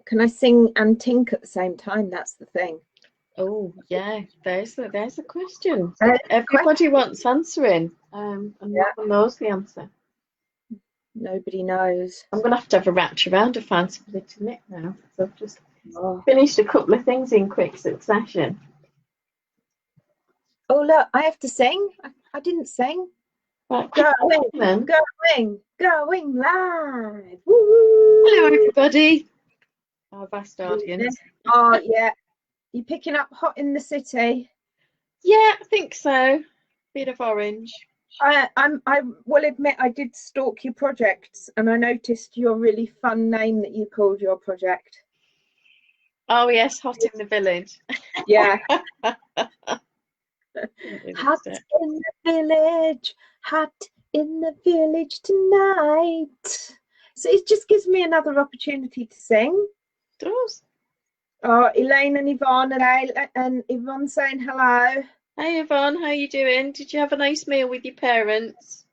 Can I sing and tink at the same time? That's the thing. Oh yeah, there's a question. Everybody wants answering, and no one knows the answer. Nobody knows. I'm gonna have a ratch around to find something to knit now. So I've just finished a couple of things in quick succession. Oh look, I have to sing. I didn't sing. Right, going live. Woo! Hello everybody. Our vast audience. Oh yeah. You picking up hot in the city? Yeah, I think so. Bit of orange. I will admit I did stalk your projects and I noticed your really fun name that you called your project. Oh yes, Hot in the Village. Yeah. Hot in the village, hot in the village tonight. So it just gives me another opportunity to sing. It does. Oh, Elaine and Yvonne and Yvonne saying hello. Hey Yvonne, how you doing? Did you have a nice meal with your parents?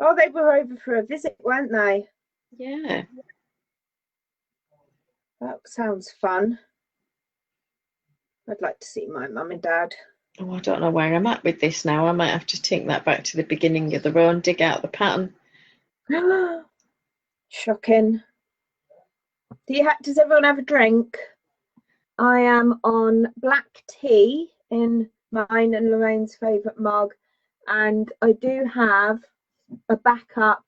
Oh, they were over for a visit, weren't they? Yeah. That sounds fun. I'd like to see my mum and dad. Oh, I don't know where I'm at with this now. I might have to take that back to the beginning of the row and dig out the pattern. Shocking. Does everyone have a drink? I am on black tea in mine and Lorraine's favourite mug, and I do have a backup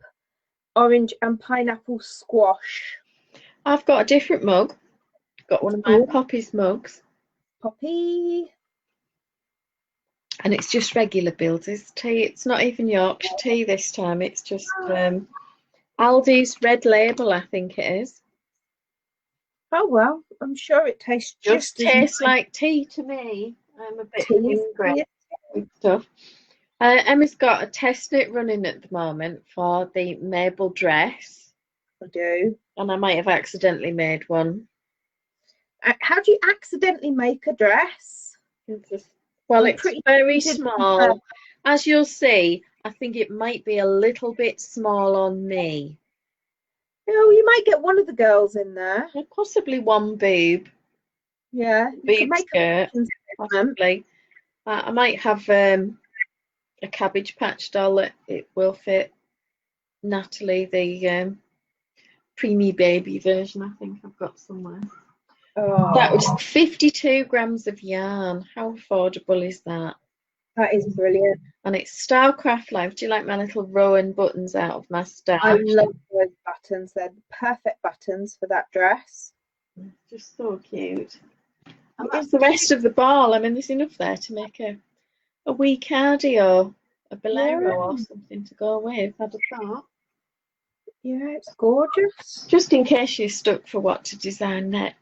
orange and pineapple squash. I've got a different mug. Got one of my Poppy's mugs. Poppy. And it's just regular Builders tea. It's not even Yorkshire tea this time. It's just Aldi's Red Label, I think it is. Oh well, I'm sure it tastes just tastes like tea to me. I'm a bit hungry with stuff. Emma's got a test knit running at the moment for the Mabel dress. I do. And I might have accidentally made one. How do you accidentally make a dress? Well, it's very small. As you'll see, I think it might be a little bit small on me. Oh, you might get one of the girls in there. Possibly one boob. Yeah. Boob skirt, possibly. I might have a Cabbage Patch doll that it will fit. Natalie, the preemie baby version, I think I've got somewhere. Oh. That was 52 grams of yarn. How affordable is that? That is brilliant. And it's Starcraft Live. Do you like my little Rowan buttons out of my stash? I love those buttons. They're the perfect buttons for that dress. Just so cute. And that's the rest of the ball. I mean, there's enough there to make a wee cardi or a bolero or something to go with. I'd have thought. Yeah, it's gorgeous. Just in case you're stuck for what to design next.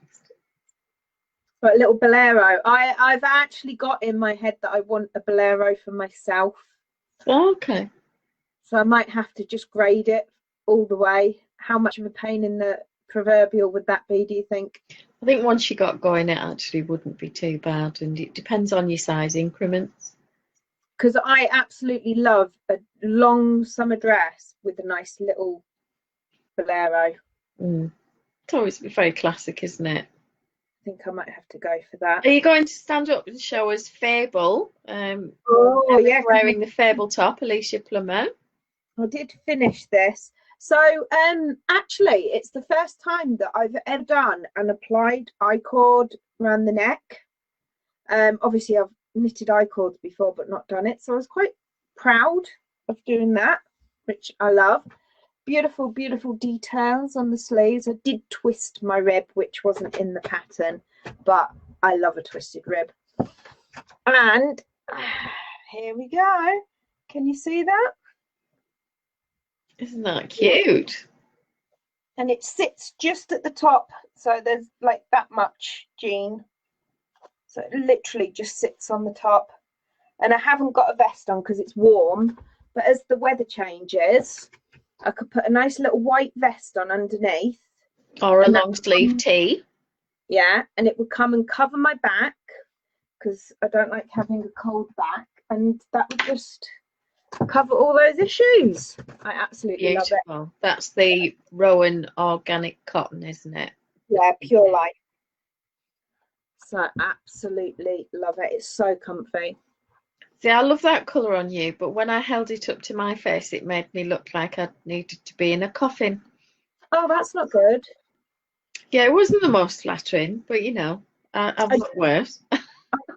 But a little bolero. I've actually got in my head that I want a bolero for myself. Okay. So I might have to just grade it all the way. How much of a pain in the proverbial would that be, do you think? I think once you got going, it actually wouldn't be too bad. And it depends on your size increments. Because I absolutely love a long summer dress with a nice little bolero. It's always very classic, isn't it? I think I might have to go for that. Are you going to stand up and show us Fable? Oh yeah, wearing the Fable top, Alicia Plummer. I did finish this. So actually, it's the first time that I've ever done an applied I-cord around the neck. Obviously, I've knitted I-cords before, but not done it. So I was quite proud of doing that, which I love. Beautiful, beautiful details on the sleeves. I did twist my rib, which wasn't in the pattern, but I love a twisted rib. And here we go. Can you see that? Isn't that cute? And it sits just at the top, so there's like that much jean. So it literally just sits on the top. And I haven't got a vest on because it's warm, but as the weather changes, I could put a nice little white vest on underneath. Or a long sleeve tee. Yeah, and it would come and cover my back because I don't like having a cold back. And that would just cover all those issues. I absolutely love it. That's the Rowan organic cotton, isn't it? Yeah, pure light. So absolutely love it. It's so comfy. See, I love that colour on you, but when I held it up to my face, it made me look like I needed to be in a coffin. Oh, that's not good. Yeah, it wasn't the most flattering, but you know, I've I looked worse.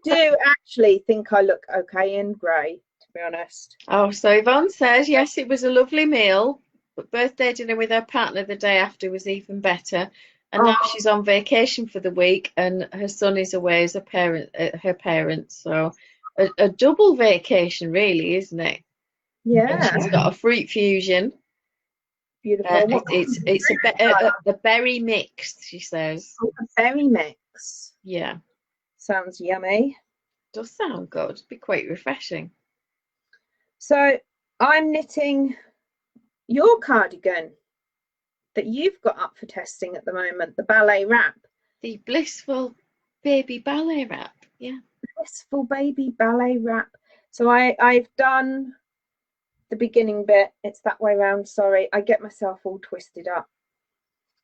do actually think I look okay in grey, to be honest. Oh, so Yvonne says, yes, it was a lovely meal, but birthday dinner with her partner the day after was even better. And now Oh, she's on vacation for the week, and her son is away as her parents. So a double vacation, really, isn't it? And yeah, she's got a fruit fusion. beautiful. What It's a berry mix, she says. a berry mix. Yeah, Sounds yummy. does sound good. Be quite refreshing. So I'm knitting your cardigan that you've got up for testing at the moment, the ballet wrap. The blissful baby ballet wrap. Yeah. Blissful baby ballet wrap. So I've done the beginning bit. It's that way round. Sorry, I get myself all twisted up.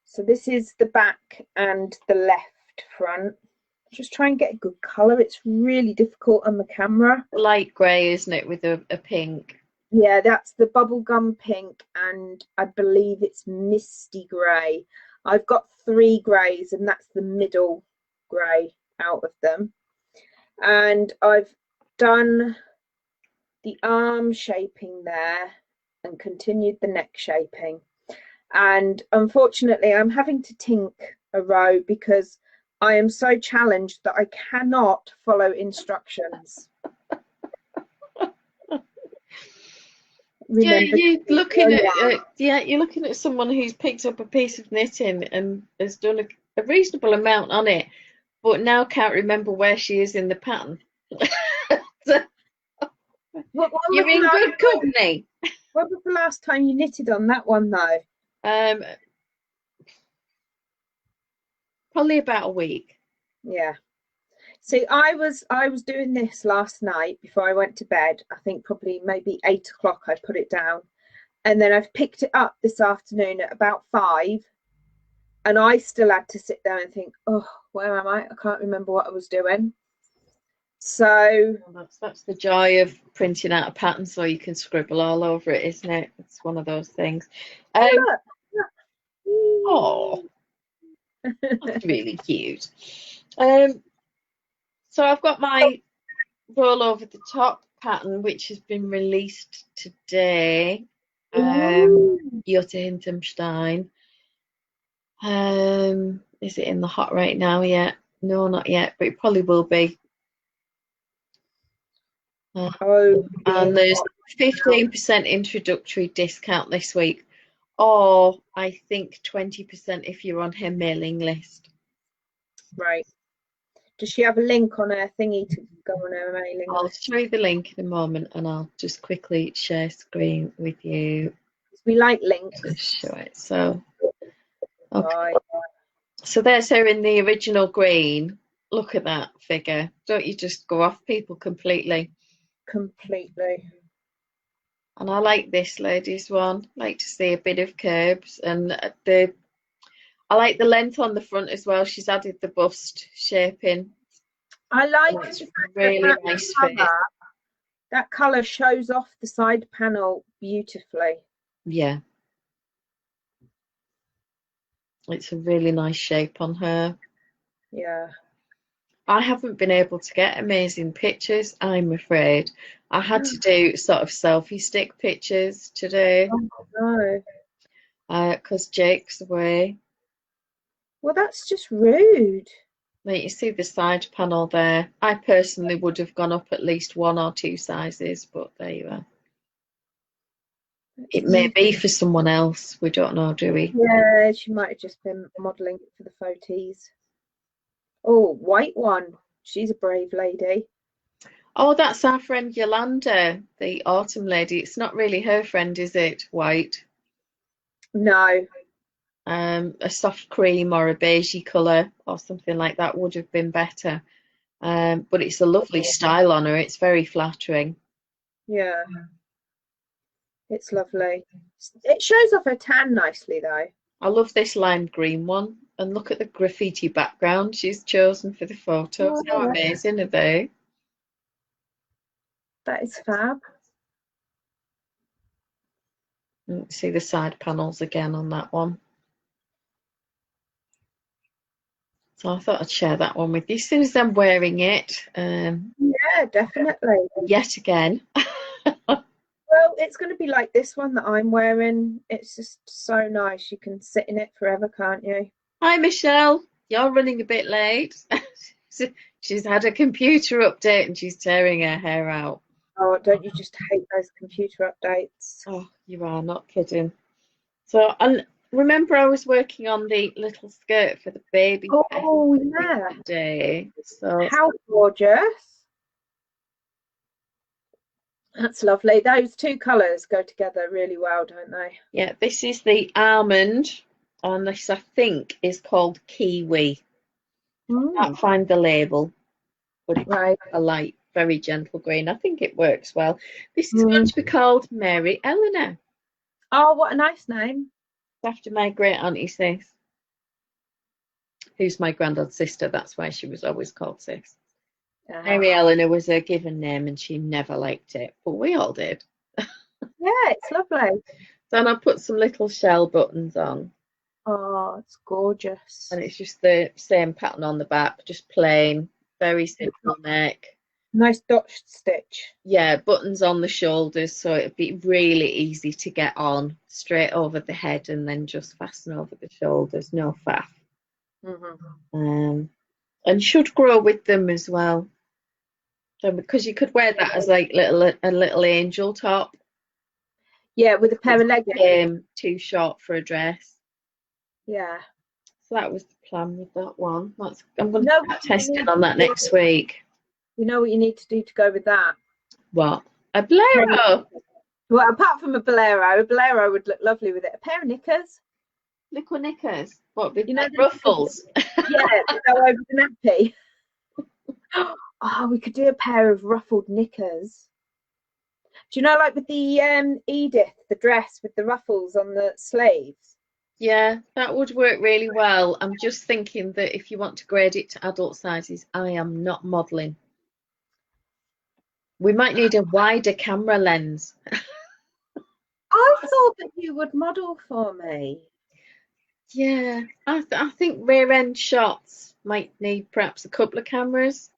So this is the back and the left front. Just try and get a good colour. It's really difficult on the camera. Light grey, isn't it, with a pink? Yeah, that's the bubblegum pink, and I believe it's misty grey. I've got 3 greys, and that's the middle grey out of them. And I've done the arm shaping there and continued the neck shaping. And unfortunately, I'm having to tink a row because I am so challenged that I cannot follow instructions. Remember, you're looking at someone who's picked up a piece of knitting and has done a reasonable amount on it, but now can't remember where she is in the pattern. You're in good company. When was the last time you knitted on that one, though? Probably about a week. Yeah. See, I was doing this last night before I went to bed. I think probably maybe 8 o'clock I put it down. And then I've picked it up this afternoon at about 5. And I still had to sit there and think, oh, where am I? I can't remember what I was doing. So that's the joy of printing out a pattern so you can scribble all over it, isn't it? It's one of those things. Oh, that's really cute. So I've got my roll over the top pattern, which has been released today. Jutta Hintenstein. Is it in the hot right now yet? No, not yet, but it probably will be. And there's 15% introductory discount this week, or I think 20% if you're on her mailing list. Right. Does she have a link on her thingy to go on her mailing list? I'll show you the link in a moment, and I'll just quickly share screen with you. We like links. Just show it. So, okay. Right. So there's her in the original green. Look at that figure. Don't you just go off people completely? Completely. And I like this lady's one. I like to see a bit of curves, and I like the length on the front as well. She's added the bust shaping. I like it's really nice fit. That colour shows off the side panel beautifully. Yeah. It's a really nice shape on her. Yeah. I haven't been able to get amazing pictures, I'm afraid. I had to do sort of selfie stick pictures today. Oh, no. Because Jake's away. Well, that's just rude. Like, you see the side panel there. I personally would have gone up at least 1 or 2 sizes, but there you are. It may be for someone else. We don't know, do we? Yeah, she might have just been modelling it for the photos. Oh, white one. She's a brave lady. Oh, that's our friend Yolanda, the autumn lady. It's not really her friend, is it? White. No. A soft cream or a beigey colour or something like that would have been better. But it's a lovely style on her. It's very flattering. Yeah. It's lovely. It shows off her tan nicely, though. I love this lime green one. And look at the graffiti background she's chosen for the photos. Oh, How amazing are they? that is fab. See the side panels again on that one. So I thought I'd share that one with you as soon as I'm wearing it. Yeah, definitely. Yet again. Well, it's going to be like this one that I'm wearing. It's just so nice. You can sit in it forever, can't you? Hi, Michelle. You're running a bit late. She's had a computer update and she's tearing her hair out. Oh, don't you just hate those computer updates? Oh, you are not kidding. So, and remember, I was working on the little skirt for the baby Oh, yeah. day. So how gorgeous. That's lovely. Those two colours go together really well, don't they? yeah, this is the almond, and this I think is called kiwi. I can't find the label, but it's Right. a light, very gentle green. I think it works well. This is going to be called Mary Eleanor. Oh, what a nice name. It's after my great auntie Sis, who's my granddad's sister. That's why she was always called Sis. Mary Eleanor was her given name and she never liked it, but we all did. Yeah, it's lovely. Then I put some little shell buttons on. Oh, it's gorgeous. And it's just the same pattern on the back, just plain, very simple neck. Nice dot stitch. Yeah, buttons on the shoulders, so it'd be really easy to get on straight over the head and then just fasten over the shoulders, no faff. And should grow with them as well. So because you could wear that as like a little angel top. Yeah, with a pair of leggings. Too short for a dress. Yeah. So that was the plan with that one. I'm going to start testing on that next week. You know what you need to do to go with that? What? A bolero? Well, apart from a bolero would look lovely with it. A pair of knickers. Little knickers? What, with ruffles? Yeah, to go over the nappy. Oh, we could do a pair of ruffled knickers. Do you know, like with the Edith, the dress with the ruffles on the sleeves? Yeah, that would work really well. I'm just thinking that if you want to grade it to adult sizes, I am not modelling. We might need a wider camera lens. I thought that you would model for me. Yeah, I think rear end shots might need perhaps a couple of cameras.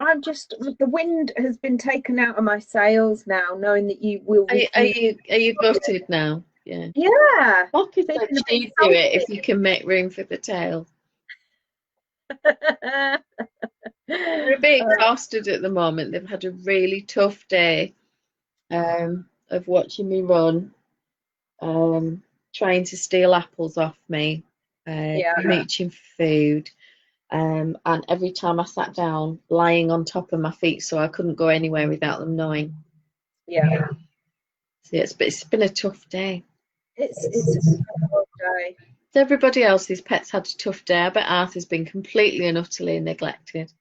The wind has been taken out of my sails now, knowing that you will. Are you gutted now? Yeah. Yeah. What could you do it if you can make room for the tail? They're a bit exhausted at the moment. They've had a really tough day of watching me run, trying to steal apples off me, reaching for food. And every time I sat down, lying on top of my feet so I couldn't go anywhere without them knowing. Yeah. So it's been a tough day. It's a tough day. Everybody else's pets had a tough day. I bet Arthur's been completely and utterly neglected.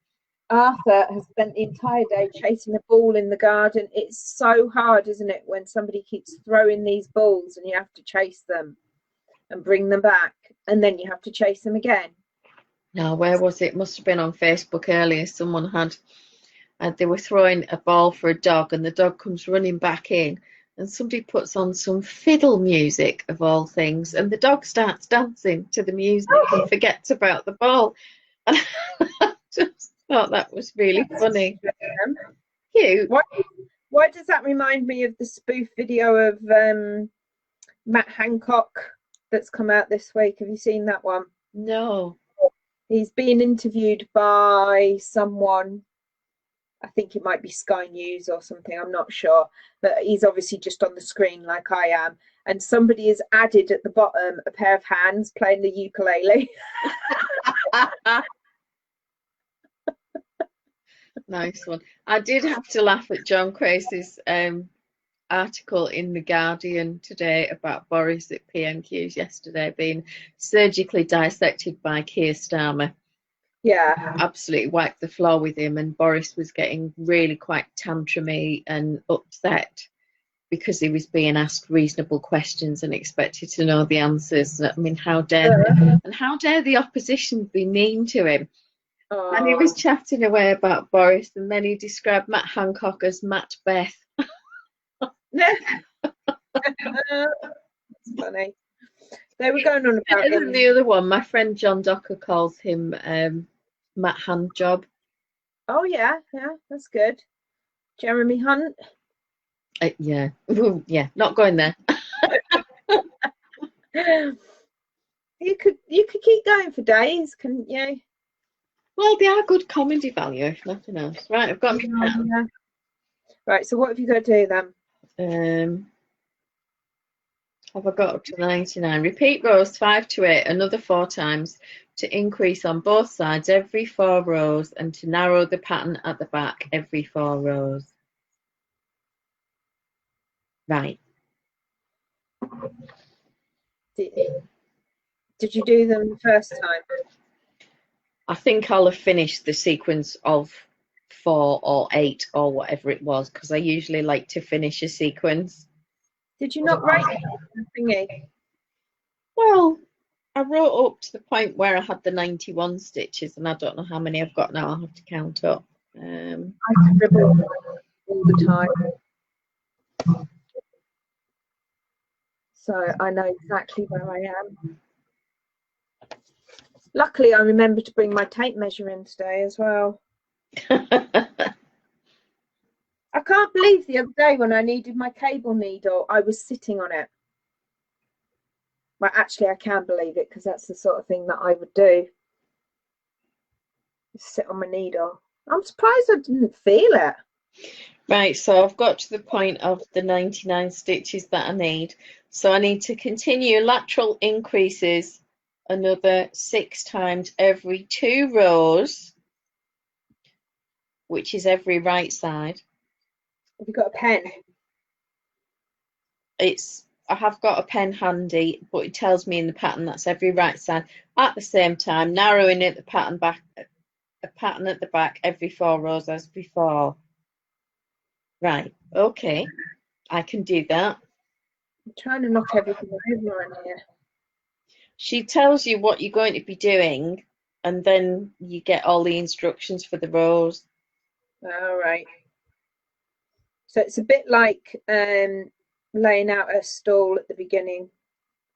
Arthur has spent the entire day chasing a ball in the garden. It's so hard, isn't it, when somebody keeps throwing these balls and you have to chase them and bring them back, and then you have to chase them again. No, where was it? Must have been on Facebook earlier. Someone had, they were throwing a ball for a dog and the dog comes running back in and somebody puts on some fiddle music of all things and the dog starts dancing to the music and forgets about the ball. And I just thought that was really funny. Cute. Why does that remind me of the spoof video of Matt Hancock that's come out this week? Have you seen that one? No. He's being interviewed by someone, I think it might be Sky News or something, I'm not sure, but he's obviously just on the screen like I am, and somebody has added at the bottom a pair of hands playing the ukulele. Nice one. I did have to laugh at John Crace's article in The Guardian today about Boris at PMQs yesterday being surgically dissected by Keir Starmer. Yeah. Absolutely wiped the floor with him, and Boris was getting really quite tantrumy and upset. because he was being asked reasonable questions and expected to know the answers. I mean, how dare and how dare the opposition be mean to him? And he was chatting away about Boris, and then he described Matt Hancock as Matt Beth. That's funny. They were going on about Better him. than the other one. My friend John Docker calls him Matt Handjob. Oh yeah, that's good. Jeremy Hunt. Yeah, ooh, yeah, not going there. You could keep going for days, couldn't you? Well, they are good comedy value, if nothing else. Right, I've got my pen. Yeah. Right, so what have you got to do then? Have I got up to 99? Repeat rows 5 to 8 another 4 times to increase on both sides every 4 rows and to narrow the pattern at the back every 4 rows. Right. Did you do them the first time? I think I'll have finished the sequence of 4 or 8 or whatever it was, because I usually like to finish a sequence. Did you not write the thingy? Well, I wrote up to the point where I had the 91 stitches, and I don't know how many I've got now. I'll have to count up. I scribble all the time, so I know exactly where I am. Luckily, I remembered to bring my tape measure in today as well. I can't believe the other day when I needed my cable needle, I was sitting on it. Well, actually, I can believe it because that's the sort of thing that I would do. Just sit on my needle. I'm surprised I didn't feel it. Right, so I've got to the point of the 99 stitches that I need. So I need to continue lateral increases another 6 times every 2 rows, which is every right side. Have you got a pen? I have got a pen handy, but it tells me in the pattern that's every right side. At the same time, narrowing it the pattern back, a pattern at the back every 4 rows as before. Right, okay, I can do that. I'm trying to knock everything over on here. She tells you what you're going to be doing, and then you get all the instructions for the rows. All right. So it's a bit like laying out a stall at the beginning,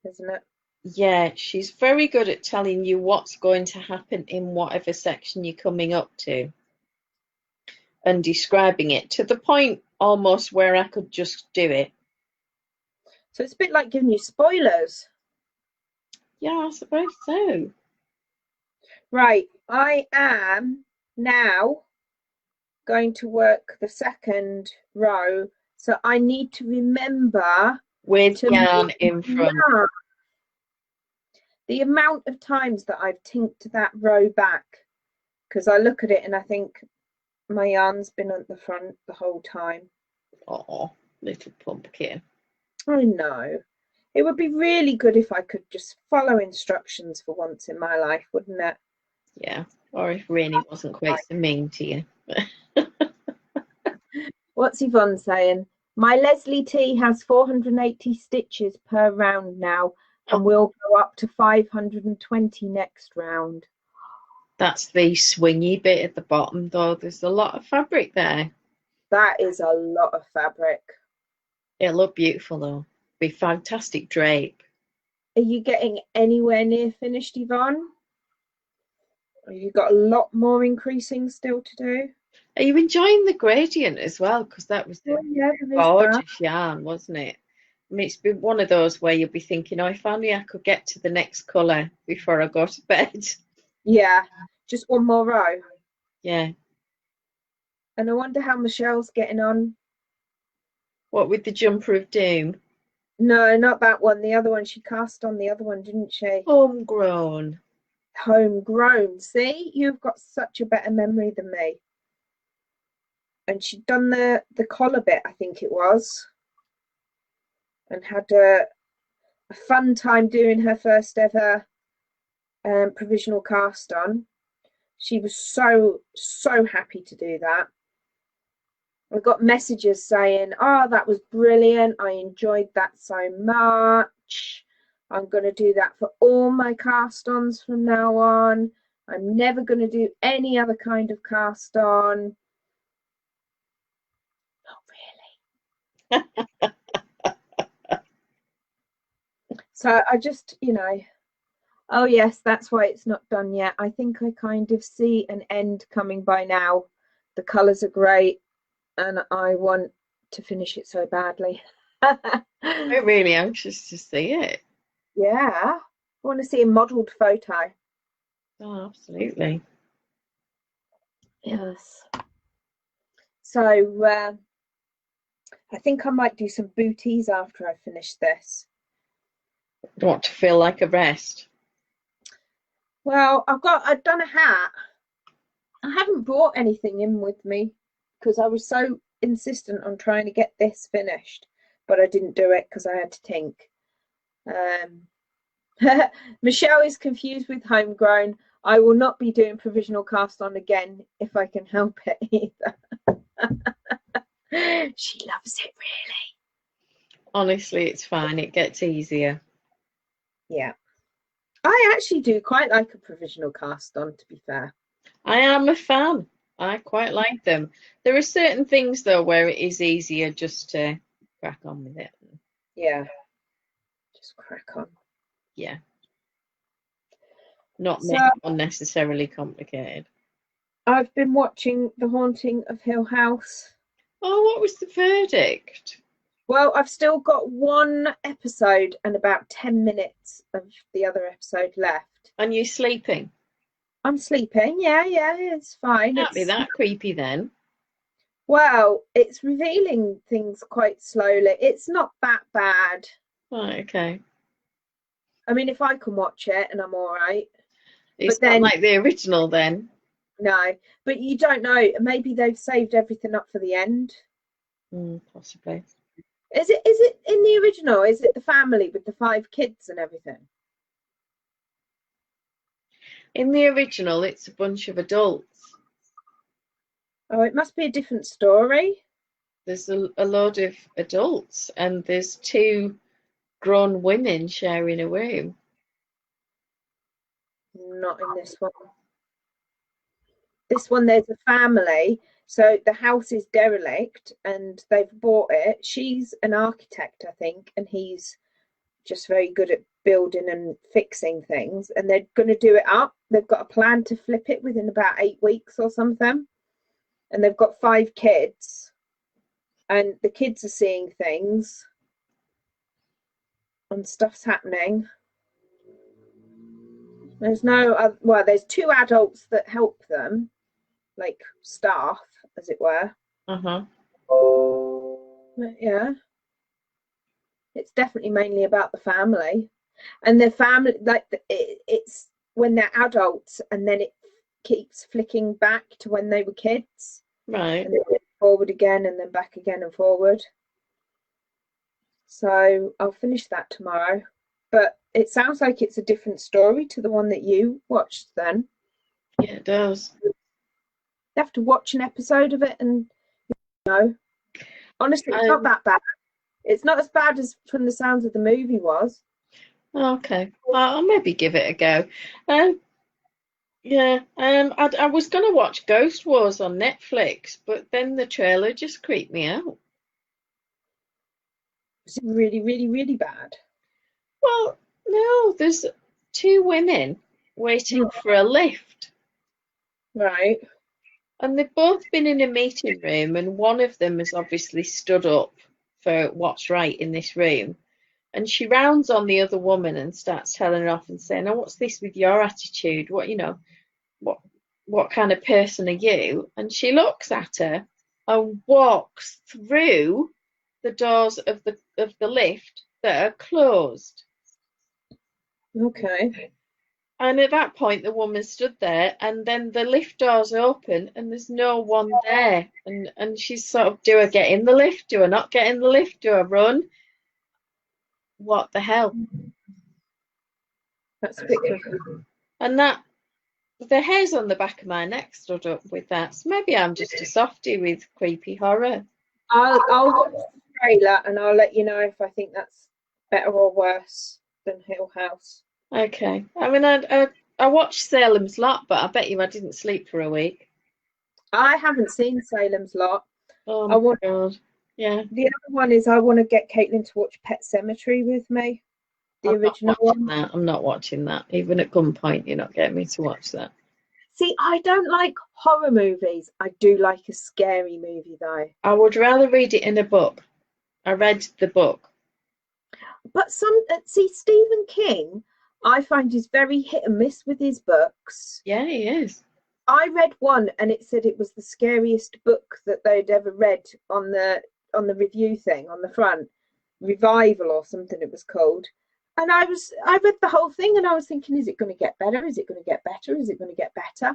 isn't it? Yeah, she's very good at telling you what's going to happen in whatever section you're coming up to and describing it to the point almost where I could just do it. So it's a bit like giving you spoilers. Yeah, I suppose so. Right, I am now going to work the second row, so I need to remember With yarn in front. The amount of times that I've tinked that row back, because I look at it and I think my yarn's been at the front the whole time. Oh, little pumpkin. I know. It would be really good if I could just follow instructions for once in my life, wouldn't it? Yeah, or if Rainy wasn't quite so mean to you. What's Yvonne saying? My Leslie T has 480 stitches per round now, and we'll go up to 520 next round. That's the swingy bit at the bottom, though. There's a lot of fabric there. That is a lot of fabric. It'll look beautiful, though. Be fantastic drape. Are you getting anywhere near finished, Yvonne? Or you got a lot more increasing still to do? Are you enjoying the gradient as well? Because that was gorgeous yarn, wasn't it? I mean, it's been one of those where you'll be thinking, oh, if only I could get to the next colour before I go to bed. Yeah, just one more row. Yeah. And I wonder how Michelle's getting on. What, with the Jumper of Doom? No, not that one. The other one. She cast on the other one, didn't she? Homegrown. Homegrown. See, you've got such a better memory than me. And she'd done the collar bit, I think it was, and had a fun time doing her first ever provisional cast on. She was so happy to do that. I got messages saying, oh, that was brilliant. I enjoyed that so much. I'm going to do that for all my cast-ons from now on. I'm never going to do any other kind of cast-on. Not really. So I just, oh yes, that's why it's not done yet. I think I kind of see an end coming by now. The colours are great and I want to finish it so badly. I'm really anxious to see it. Yeah, I want to see a modelled photo. Oh, absolutely. Yes. So I think I might do some booties after I finish this. You want to feel like a rest? Well, I've done a hat. I haven't brought anything in with me because I was so insistent on trying to get this finished, but I didn't do it because I had to think. Michelle is confused with homegrown. I will not be doing provisional cast on again if I can help it either. She loves it, really. Honestly, it's fine. It gets easier. Yeah. I actually do quite like a provisional cast on, to be fair. I am a fan. I quite like them. There are certain things, though, where it is easier just to crack on with it. Yeah. Just crack on. Yeah. Not make it unnecessarily complicated. I've been watching The Haunting of Hill House. Oh, what was the verdict? Well, I've still got one episode and about 10 minutes of the other episode left. And you sleeping? I'm sleeping. Yeah, it's fine. Can't be that creepy then. Well, it's revealing things quite slowly. It's not that bad. Right, okay. I mean, if I can watch it and I'm all right. It's not like the original then. No, but you don't know. Maybe they've saved everything up for the end. Possibly. Is it in the original? Is it the family with the 5 kids and everything? In the original, it's a bunch of adults. Oh, it must be a different story. There's a load of adults and there's 2 grown women sharing a room. Not in this one. This one, there's a family. So the house is derelict and they've bought it. She's an architect, I think, and he's just very good at building and fixing things. And they're going to do it up. They've got a plan to flip it within about 8 weeks or something. And they've got 5 kids. And the kids are seeing things. And stuff's happening. There's there's 2 adults that help them, like staff, as it were. Uh-huh. But yeah, it's definitely mainly about the family, and the family, like it's when they're adults, and then it keeps flicking back to when they were kids, right? And then forward again, and then back again and forward. So I'll finish that tomorrow. But it sounds like it's a different story to the one that you watched then. Yeah, it does. You have to watch an episode of it and honestly, it's not that bad. It's not as bad as from the sounds of the movie was. Okay, I'll maybe give it a go. I was going to watch Ghost Wars on Netflix, but then the trailer just creeped me out. Was it really, really, really bad? Well, no, there's 2 women waiting for a lift. Right. And they've both been in a meeting room, and one of them has obviously stood up for what's right in this room. And she rounds on the other woman and starts telling her off and saying, "Oh, what's this with your attitude? What kind of person are you?" And she looks at her and walks through the doors of the lift that are closed. Okay. And at that point, the woman stood there, and then the lift doors open, and there's no one there. And she's sort of, do I get in the lift? Do I not get in the lift? Do I run? What the hell? That's a bit confusing. And that The hairs on the back of my neck stood up with that. So maybe I'm just a softie with creepy horror. I'll watch the trailer and I'll let you know if I think that's better or worse than Hill House. Okay. I mean, I watched Salem's Lot, but I bet you I didn't sleep for a week. I haven't seen Salem's Lot. Oh I want. my God. Yeah. The other one is I want to get Caitlin to watch Pet Cemetery with me. The original one. That. I'm not watching that. Even at gunpoint, you're not getting me to watch that. See, I don't like horror movies. I do like a scary movie though. I would rather read it in a book. I read the book. But see, Stephen King, I find is very hit and miss with his books. Yeah, he is. I read one and it said it was the scariest book that they'd ever read on the review thing on the front, Revival or something it was called. And I read the whole thing and I was thinking, is it going to get better? Is it going to get better? Is it going to get better?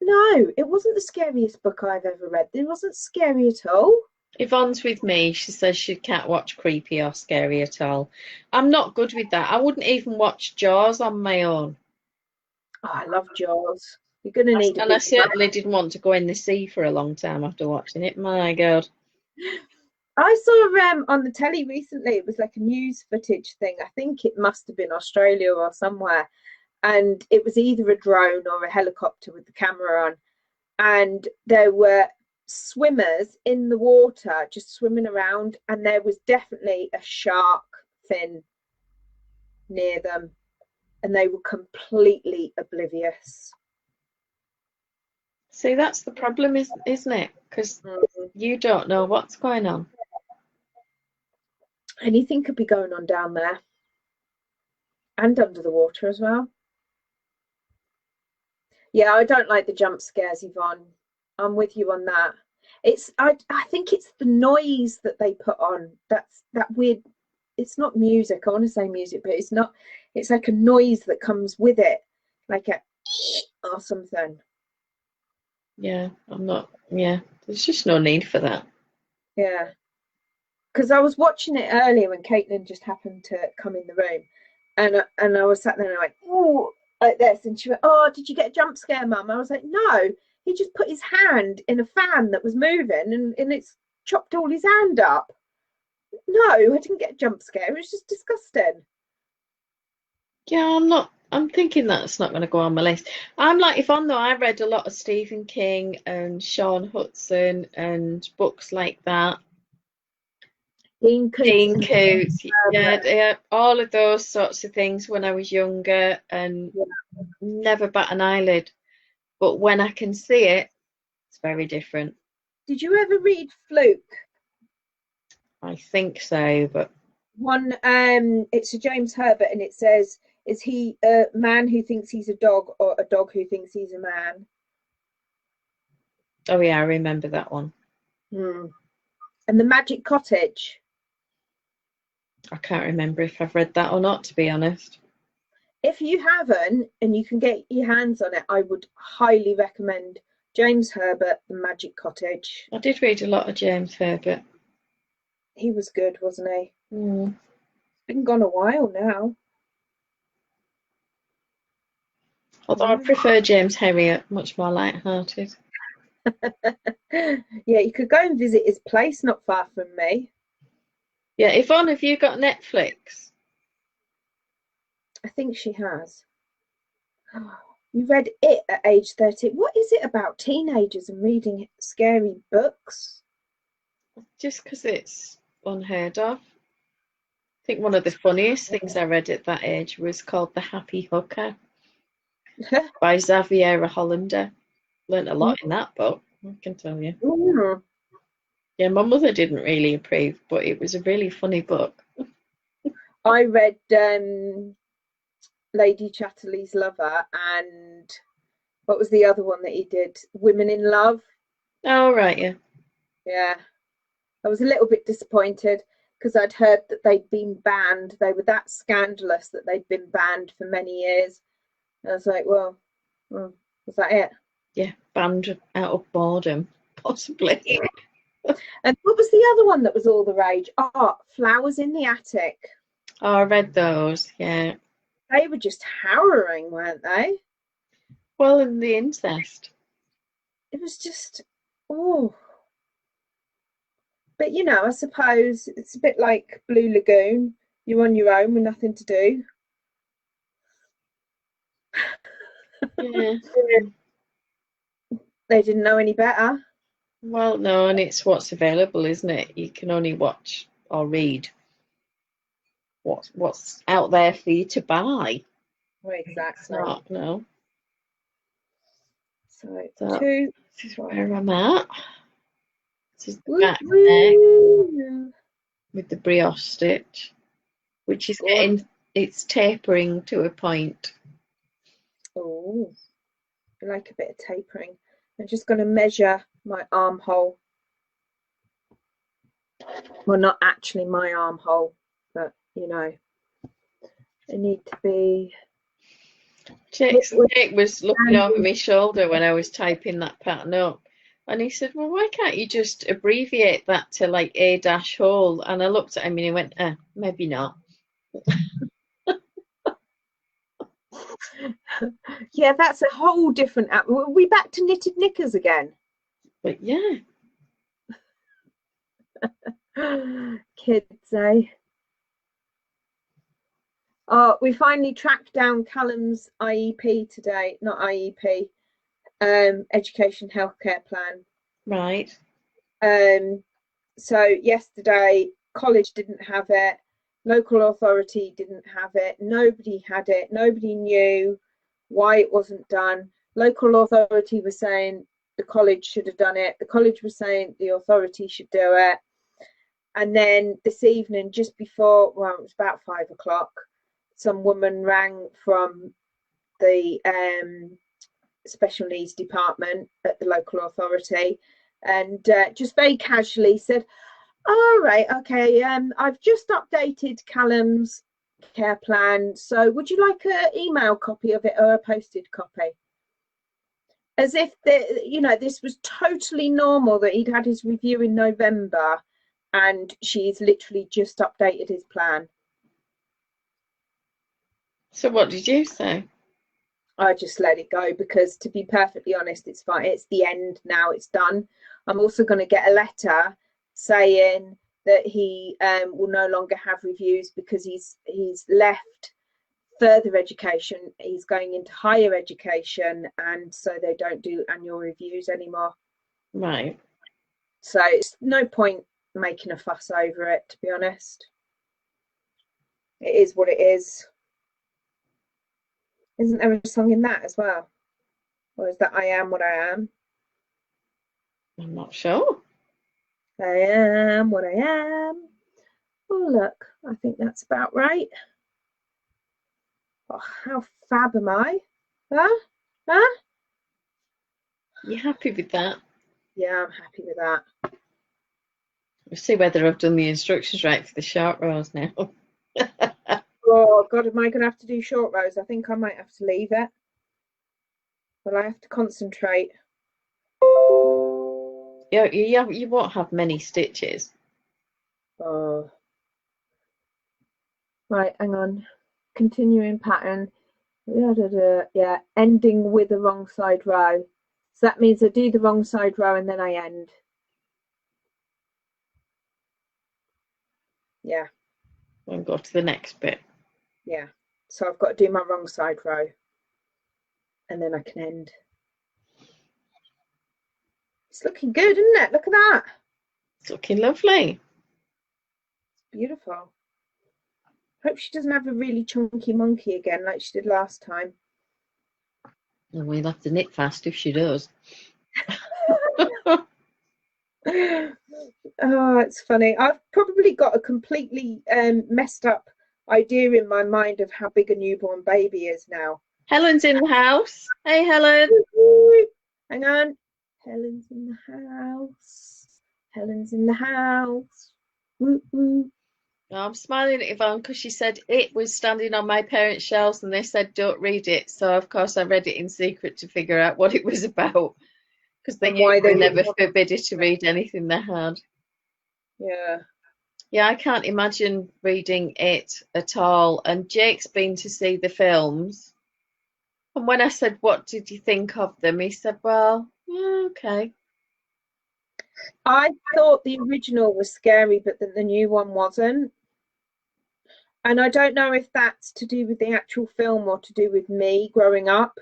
No, it wasn't the scariest book I've ever read. It wasn't scary at all. Yvonne's with me. She says she can't watch creepy or scary at all. I'm not good with that. I wouldn't even watch Jaws on my own. Oh, I love Jaws. You're going to need a big I certainly didn't want to go in the sea for a long time after watching it. My God. I saw on the telly recently, it was like a news footage thing. I think it must have been Australia or somewhere. And it was either a drone or a helicopter with the camera on. And there were swimmers in the water just swimming around. And there was definitely a shark fin near them. And they were completely oblivious. See, that's the problem, isn't it? Because you don't know what's going on. Anything could be going on down there. And under the water as well. Yeah, I don't like the jump scares, Yvonne. I'm with you on that. I think it's the noise that they put on. That's that weird. It's not music. I want to say music, but it's not. It's like a noise that comes with it, like a or something. Yeah, I'm not. Yeah, there's just no need for that. Yeah, because I was watching it earlier when Caitlin just happened to come in the room, and I was sat there and I went, oh, like this, and she went, oh, did you get a jump scare, Mum? I was like, no, he just put his hand in a fan that was moving, and it's chopped all his hand up. No, I didn't get a jump scare. It was just disgusting. Yeah, I'm thinking that's not going to go on my list. I'm like Yvonne, though. I read a lot of Stephen King and Sean Hudson and books like that. Dean Coots, yeah, all of those sorts of things when I was younger, and never bat an eyelid. But when I can see it, it's very different. Did you ever read Fluke? I think so, but one, it's a James Herbert, and it says, is he a man who thinks he's a dog or a dog who thinks he's a man? Oh yeah, I remember that one. And The Magic Cottage. I can't remember if I've read that or not, to be honest. If you haven't and you can get your hands on it, I would highly recommend James Herbert, The Magic Cottage. I did read a lot of James Herbert. He was good, wasn't he? Mm. Been gone a while now. Although I prefer James Herriot, much more light-hearted. Yeah, you could go and visit his place not far from me. Yeah, Yvonne, have you got Netflix? I think she has. You read it at age 30. What is it about teenagers and reading scary books? Just because it's unheard of. I think one of the funniest things I read at that age was called The Happy Hooker by Xaviera Hollander. Learned a lot in that book, I can tell you. Ooh. Yeah, my mother didn't really approve, but it was a really funny book. I read Lady Chatterley's Lover, and what was the other one that he did? Women in Love. Oh, right, yeah. Yeah. I was a little bit disappointed because I'd heard that they'd been banned. They were that scandalous that they'd been banned for many years. And I was like, well, was that it? Yeah, banned out of boredom, possibly. And what was the other one that was all the rage? Oh, Flowers in the Attic. Oh, I read those, yeah. They were just harrowing, weren't they? well, and the incest. It was just, oh. But you know, I suppose it's a bit like Blue Lagoon. You're on your own with nothing to do. Yeah. They didn't know any better. Well, no, and it's what's available, isn't it? You can only watch or read what's out there for you to buy. Well, exactly. Not, no. So So, two. this is where I'm at. This is the Woo, back woo. neck with the brioche stitch, which is Good. it's tapering to a point. Oh, I like a bit of tapering. I'm just going to measure my armhole. Well, not actually my armhole, but you know, it need to be. Jake was looking over my shoulder when I was typing that pattern up, and he said, "Well, why can't you just abbreviate that to like A-hole?" And I looked at him and he went, "Maybe not." Yeah, that's a whole different app. Are we back to knitted knickers again? But yeah. Kids, eh? Oh, we finally tracked down Callum's IEP today. Not IEP, education healthcare plan. Right. So yesterday, college didn't have it. Local authority didn't have it. Nobody had it. Nobody knew why it wasn't done. Local authority was saying the college should have done it. The college was saying the authority should do it. And then this evening, just before, well, it was about 5 o'clock, some woman rang from the special needs department at the local authority and just very casually said, all right, okay, I've just updated Callum's care plan, so would you like an email copy of it or a posted copy? As if you know, this was totally normal, that he'd had his review in November and she's literally just updated his plan. So what did you say? I just let it go because, to be perfectly honest, it's fine. It's the end now. It's done. I'm also going to get a letter saying that he will no longer have reviews because he's left further education. He's going into higher education, and so they don't do annual reviews anymore. Right. So it's no point making a fuss over it, to be honest. It is what it is. Isn't there a song in that as well? Or is that I am what I am? I'm not sure. I am what I am. Oh, look, I think that's about right. Oh, how fab am I? Huh? Huh? You happy with that? Yeah, I'm happy with that. We'll see whether I've done the instructions right for the short rows now. Oh, God, am I going to have to do short rows? I think I might have to leave it. Well, I have to concentrate. Yeah, you won't have many stitches. Oh. Right, hang on. Continuing pattern. Yeah, ending with the wrong side row. So that means I do the wrong side row and then I end. Yeah. And go to the next bit. Yeah. So I've got to do my wrong side row and then I can end. It's looking good, isn't it? Look at that. It's looking lovely. It's beautiful. Hope she doesn't have a really chunky monkey again like she did last time. And we'll have to knit fast if she does. Oh, it's funny. I've probably got a completely messed up idea in my mind of how big a newborn baby is now. Helen's in the house. Hey, Helen. Hang on. Helen's in the house. Helen's in the house. Woo -woo. I'm smiling at Yvonne because she said it was standing on my parents' shelves and they said don't read it. So, of course, I read it in secret to figure out what it was about because they never forbid her to read anything they had. Yeah. Yeah, I can't imagine reading it at all. And Jake's been to see the films And when I said, what did you think of them? He said, well, yeah, okay. I thought the original was scary, but then the new one wasn't. And I don't know if that's to do with the actual film or to do with me growing up.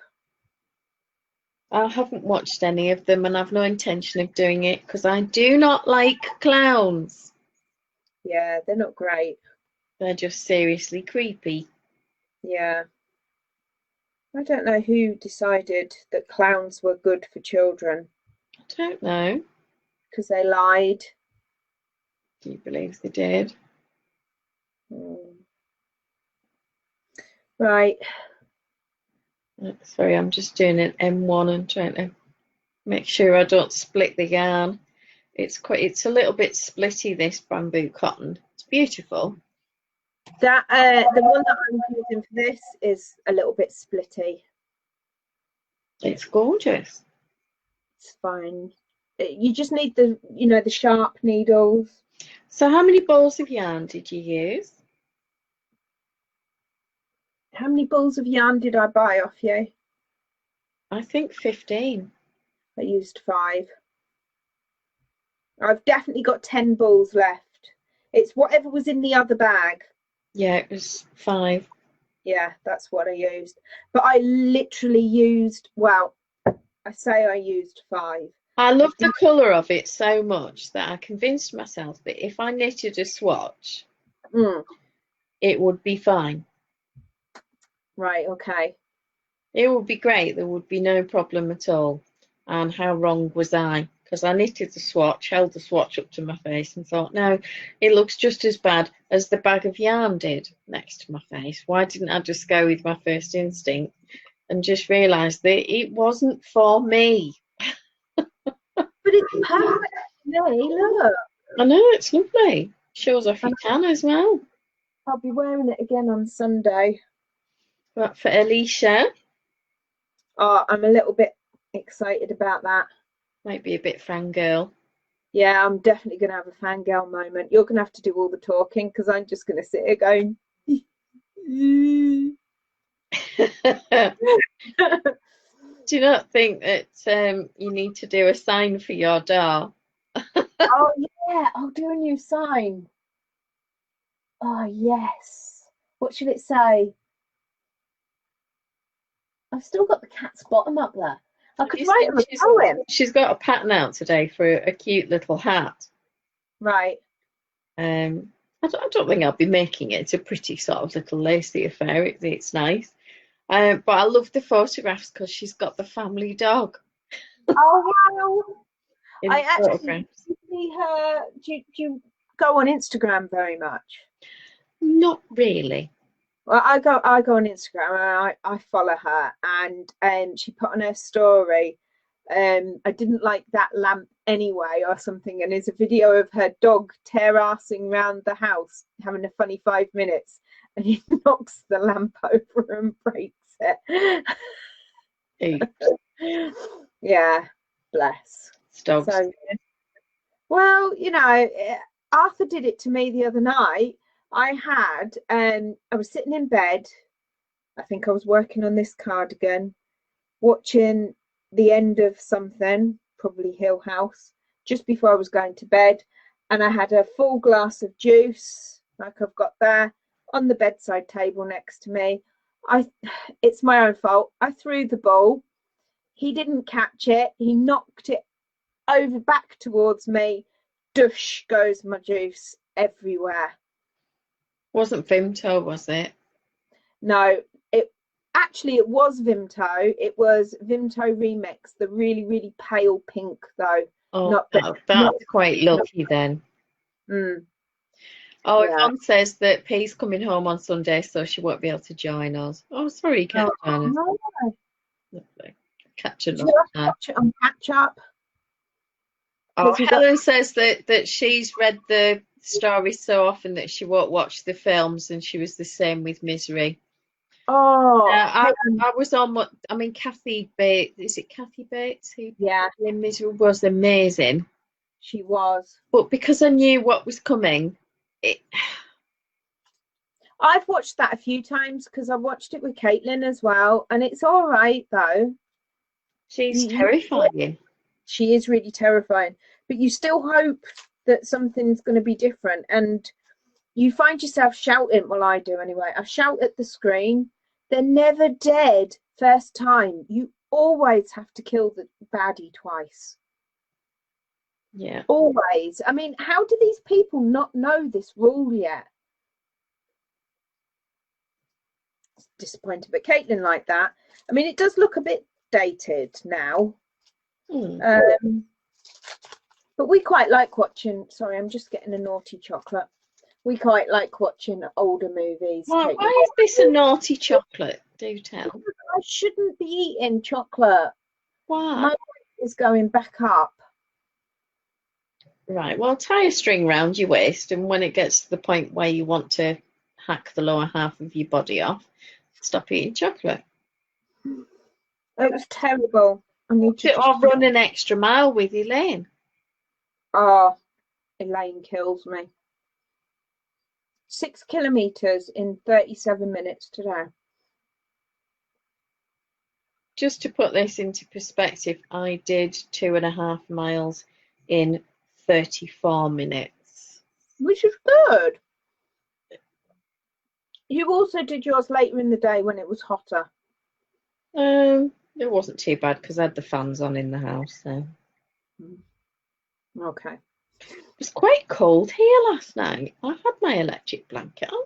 I haven't watched any of them and I've no intention of doing it because I do not like clowns. Yeah, they're not great. They're just seriously creepy. Yeah. I don't know who decided that clowns were good for children I don't know. because they lied. Do you believe they did? Mm. Right. Sorry, I'm just doing an M1 and trying to make sure I don't split the yarn. It's a little bit splitty, this bamboo cotton. It's beautiful. That the one that I'm using for this is a little bit splitty. It's gorgeous. It's fine. You just need the, you know, the sharp needles. So how many balls of yarn did you use? How many balls of yarn did I buy off you? I think 15. I used 5. I've definitely got 10 balls left. It's whatever was in the other bag. Yeah, it was 5. Yeah, that's what I used. But I literally used, well, I say I used 5. I love the colour of it so much that I convinced myself that if I knitted a swatch, it would be fine. Right, okay. It would be great. There would be no problem at all. And how wrong was I? Because I knitted the swatch, held the swatch up to my face and thought, no, it looks just as bad as the bag of yarn did next to my face. Why didn't I just go with my first instinct and just realise that it wasn't for me? But it's perfect for me, look. I know, it's lovely. Shows off your tan as well. I'll be wearing it again on Sunday. But for Alicia, Oh, I'm a little bit excited about that. might be a bit fangirl. Yeah, I'm definitely going to have a fangirl moment. You're going to have to do all the talking because I'm just going to sit here going. Do you not think that you need to do a sign for your doll? Oh, yeah, I'll do a new sign. Oh, yes. What should it say? I've still got the cat's bottom up there. I could write him a poem. She's got a pattern out today for a cute little hat. Right. I don't think I'll be making it. It's a pretty sort of little lacy affair. It's nice. But I love the photographs because she's got the family dog. Oh, wow. I actually photographs. see her. Do you go on Instagram very much? Not really. Well, I go on Instagram and I follow her, and she put on her story, I didn't like that lamp anyway or something, and there's a video of her dog tear-assing around the house having a funny 5 minutes, and he knocks the lamp over and breaks it. Yeah, bless. Dogs. So, well, you know, Arthur did it to me the other night. I was sitting in bed. I think I was working on this cardigan, watching the end of something, probably Hill House, just before I was going to bed. And I had a full glass of juice, like I've got there, on the bedside table next to me. It's my own fault. I threw the ball. He didn't catch it. He knocked it over back towards me. Dush goes my juice everywhere. Wasn't Vimto, was it? No, it was Vimto. It was Vimto Remix, the really, really pale pink though. Oh, that's quite lucky then. Oh, yeah. Yvonne says that P's coming home on Sunday, so she won't be able to join us. Oh, sorry, you can't join us. No. Lovely. Catching catch up. Oh, Helen says that she's read the stories so often that she won't watch the films, and she was the same with Misery. Oh, I was on what I mean. Kathy Bates, is it Kathy Bates? Who in Misery was amazing. She was, but because I knew what was coming, I've watched that a few times because I watched it with Caitlin as well, and it's all right though. She's terrifying. She is really terrifying, but you still hope that something's going to be different, and you find yourself shouting. Well, I do anyway. I shout at the screen. They're never dead first time. You always have to kill the baddie twice. Yeah. Always. I mean, how do these people not know this rule yet? It's disappointing, but Caitlin like that. I mean, it does look a bit dated now. But we quite like watching. Sorry, I'm just getting a naughty chocolate. We quite like watching older movies. Why is this a naughty chocolate? Do tell. I shouldn't be eating chocolate. Why? My weight is going back up. Right, well, tie a string round your waist, and when it gets to the point where you want to hack the lower half of your body off, stop eating chocolate. It was terrible. I need to Or run an extra mile with Elaine. Oh, Elaine kills me. 6 kilometers in 37 minutes today. Just to put this into perspective, I did 2.5 miles in 34 minutes. Which is good. You also did yours later in the day when it was hotter. It wasn't too bad because I had the fans on in the house. So. Okay. It was quite cold here last night. I had my electric blanket on.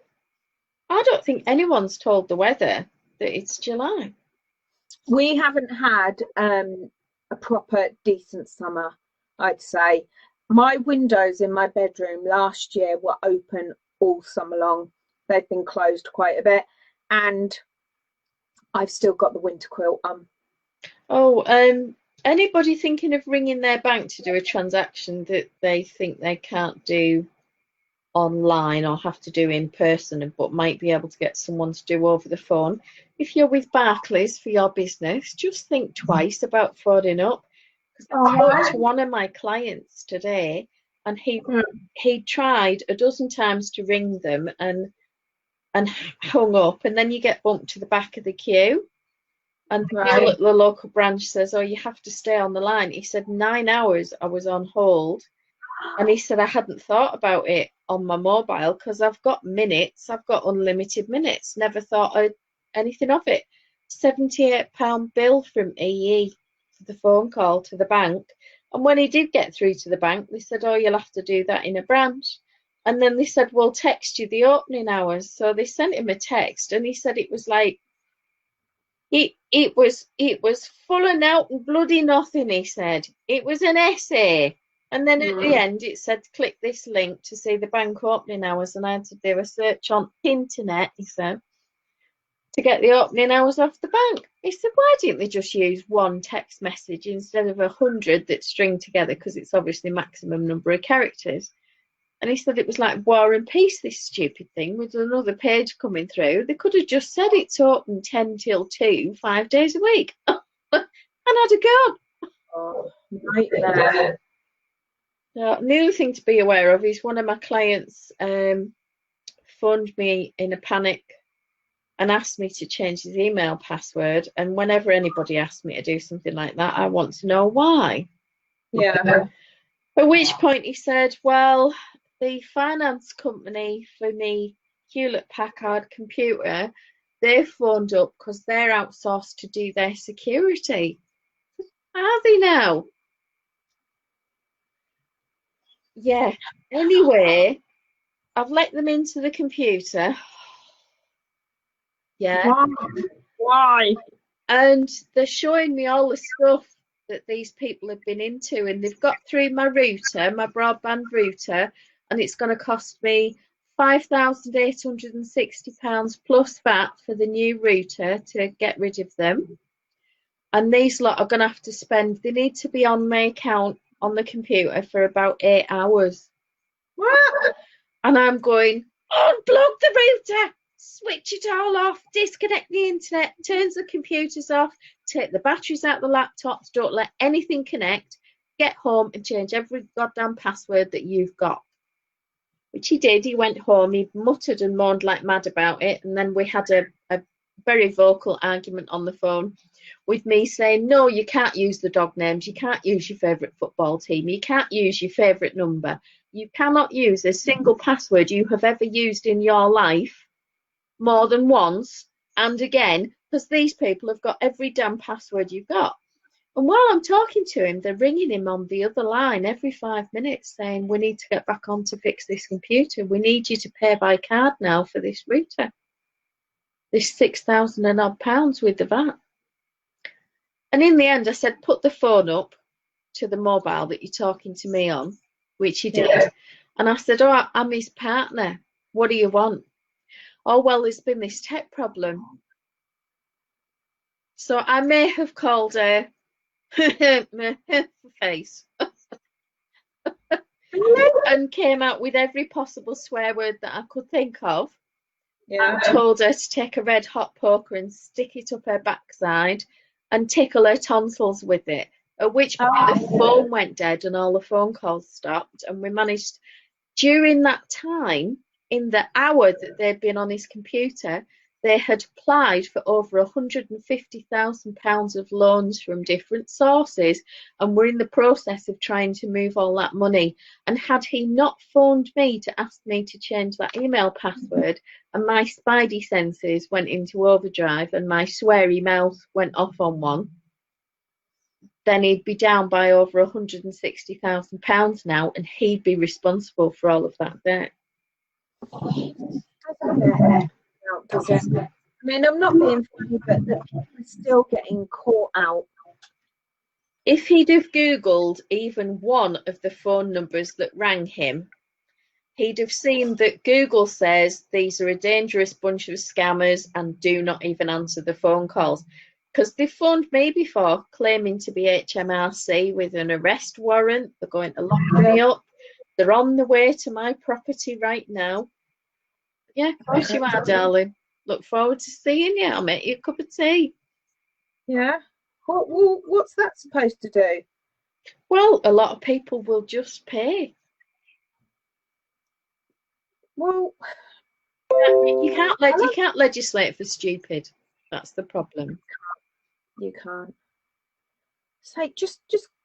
I don't think anyone's told the weather that it's July. We haven't had a proper decent summer, I'd say. My windows in my bedroom last year were open all summer long. They've been closed quite a bit, and I've still got the winter quilt on. Oh, anybody thinking of ringing their bank to do a transaction that they think they can't do online or have to do in person, but might be able to get someone to do over the phone? If you're with Barclays for your business, just think twice about phoning up. I spoke to one of my clients today, and he tried a dozen times to ring them and hung up, and then you get bumped to the back of the queue. And the girl at the local branch says, oh, you have to stay on the line. He said 9 hours I was on hold. And he said I hadn't thought about it on my mobile because I've got minutes. I've got unlimited minutes. Never thought anything of it. £78 bill from EE for the phone call to the bank. And when he did get through to the bank, they said, oh, you'll have to do that in a branch. And then they said, we'll text you the opening hours. So they sent him a text, and he said it was like, it was full of out and bloody nothing, he said. It was an essay. And then at the end it said, click this link to see the bank opening hours, and I had to do a search on internet, he said, to get the opening hours off the bank. He said, why didn't they just use one text message instead of 100 that string together, because it's obviously maximum number of characters? And he said it was like War and Peace, this stupid thing, with another page coming through. They could have just said it's open 10 till 2, 5 days a week, and had a go. Oh, nightmare. Another thing to be aware of is one of my clients phoned me in a panic and asked me to change his email password. And whenever anybody asks me to do something like that, I want to know why. Yeah. At which point he said, well, the finance company for me Hewlett-Packard computer, they phoned up because they're outsourced to do their security. Are they now? Yeah. Anyway, I've let them into the computer. Yeah. Why? And they're showing me all the stuff that these people have been into, and they've got through my router, my broadband router, and it's going to cost me £5,860 plus VAT for the new router to get rid of them. And these lot are going to have to spend, they need to be on my account on the computer for about 8 hours. What? And I'm going, unplug the router, switch it all off, disconnect the internet, turns the computers off, take the batteries out the laptops, don't let anything connect, get home and change every goddamn password that you've got. which he did. He went home, he muttered and moaned like mad about it, and then we had a very vocal argument on the phone with me saying, no, you can't use the dog names, you can't use your favourite football team, you can't use your favourite number, you cannot use a single password you have ever used in your life more than once and again, because these people have got every damn password you've got. And while I'm talking to him, they're ringing him on the other line every 5 minutes saying, we need to get back on to fix this computer. We need you to pay by card now for this router. This 6,000 and odd pounds with the VAT. And in the end, I said, put the phone up to the mobile that you're talking to me on, which he did. Yeah. And I said, oh, I'm his partner. What do you want? Oh, well, there's been this tech problem. So I may have called her face and came out with every possible swear word that I could think of. Yeah. And told her to take a red hot poker and stick it up her backside and tickle her tonsils with it. At which point the phone went dead and all the phone calls stopped. And we managed, during that time, in the hour that they'd been on his computer, they had applied for over £150,000 of loans from different sources and were in the process of trying to move all that money. And had he not phoned me to ask me to change that email password, and my spidey senses went into overdrive and my sweary mouth went off on one, then he'd be down by over £160,000 now, and he'd be responsible for all of that debt. I mean, I'm not being funny, but the people are still getting caught out. If he'd have Googled even one of the phone numbers that rang him, he'd have seen that Google says these are a dangerous bunch of scammers and do not even answer the phone calls. Because they've phoned me before claiming to be HMRC with an arrest warrant. They're going to lock me up. They're on the way to my property right now. Yeah, of course you are, darling. Look forward to seeing you. I'll make you a cup of tea. Yeah. What's that supposed to do? Well, a lot of people will just pay. Well, you can't legislate for stupid. That's the problem. You can't. So just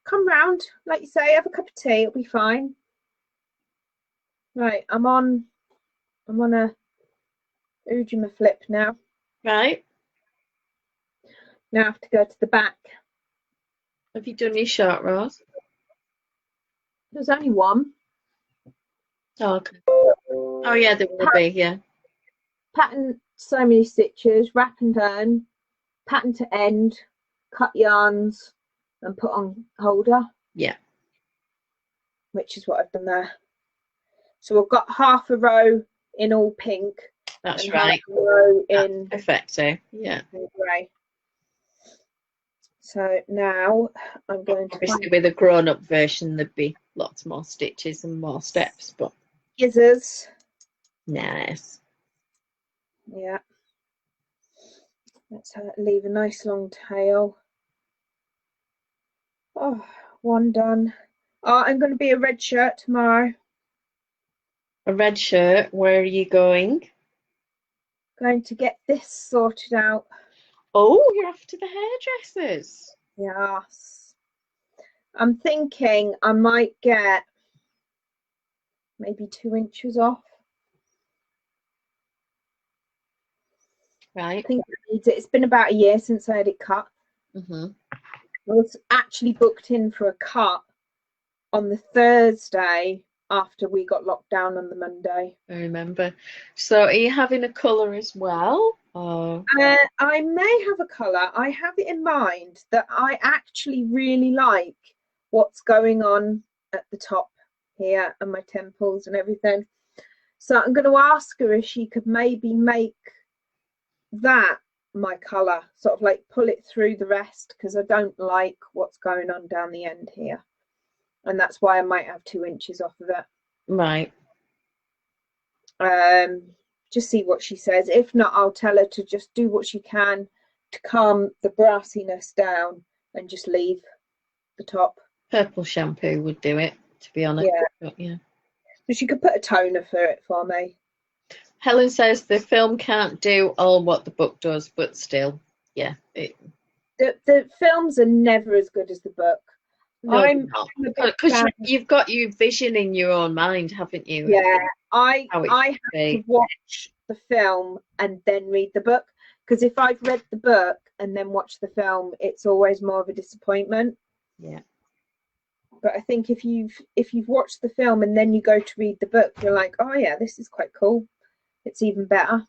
come round, like you say, have a cup of tea. It'll be fine. Right, I'm on a Ujima flip now. Right. Now I have to go to the back. Have you done your short rows? There's only one. Oh, okay. Oh yeah, there will be, yeah. Pattern so many stitches, wrap and turn, pattern to end, cut yarns and put on holder. Yeah. Which is what I've done there. So I've got half a row in all pink. That's and right. Half a row in effective. Yeah. grey. So now I'm going to obviously with a grown-up version there'd be lots more stitches and more steps, but scissors. Nice. Yeah. Let's leave a nice long tail. Oh, one done. Oh, I'm going to be a red shirt tomorrow. A red shirt. Where are you going? Going to get this sorted out. Oh, you're off to the hairdressers. Yes. I'm thinking I might get maybe 2 inches off. Right. I think I need it. It's been about a year since I had it cut. Mm-hmm. I was actually booked in for a cut on the Thursday after we got locked down on the Monday. I remember. So are you having a colour as well? Or... I may have a colour. I have it in mind that I actually really like what's going on at the top here and my temples and everything. So I'm going to ask her if she could maybe make that my colour, sort of like pull it through the rest, because I don't like what's going on down the end here. And that's why I might have 2 inches off of it. Right. Just see what she says. If not, I'll tell her to just do what she can to calm the brassiness down and just leave the top. Purple shampoo would do it, to be honest. Yeah. But, yeah. But you could put a toner for it for me. Helen says the film can't do all what the book does, but still, yeah. The films are never as good as the book. No, because you've got your vision in your own mind, haven't you? Yeah, I have to watch the film and then read the book, because if I've read the book and then watch the film, it's always more of a disappointment. Yeah. But I think if you've watched the film and then you go to read the book, you're like, oh yeah, this is quite cool. It's even better.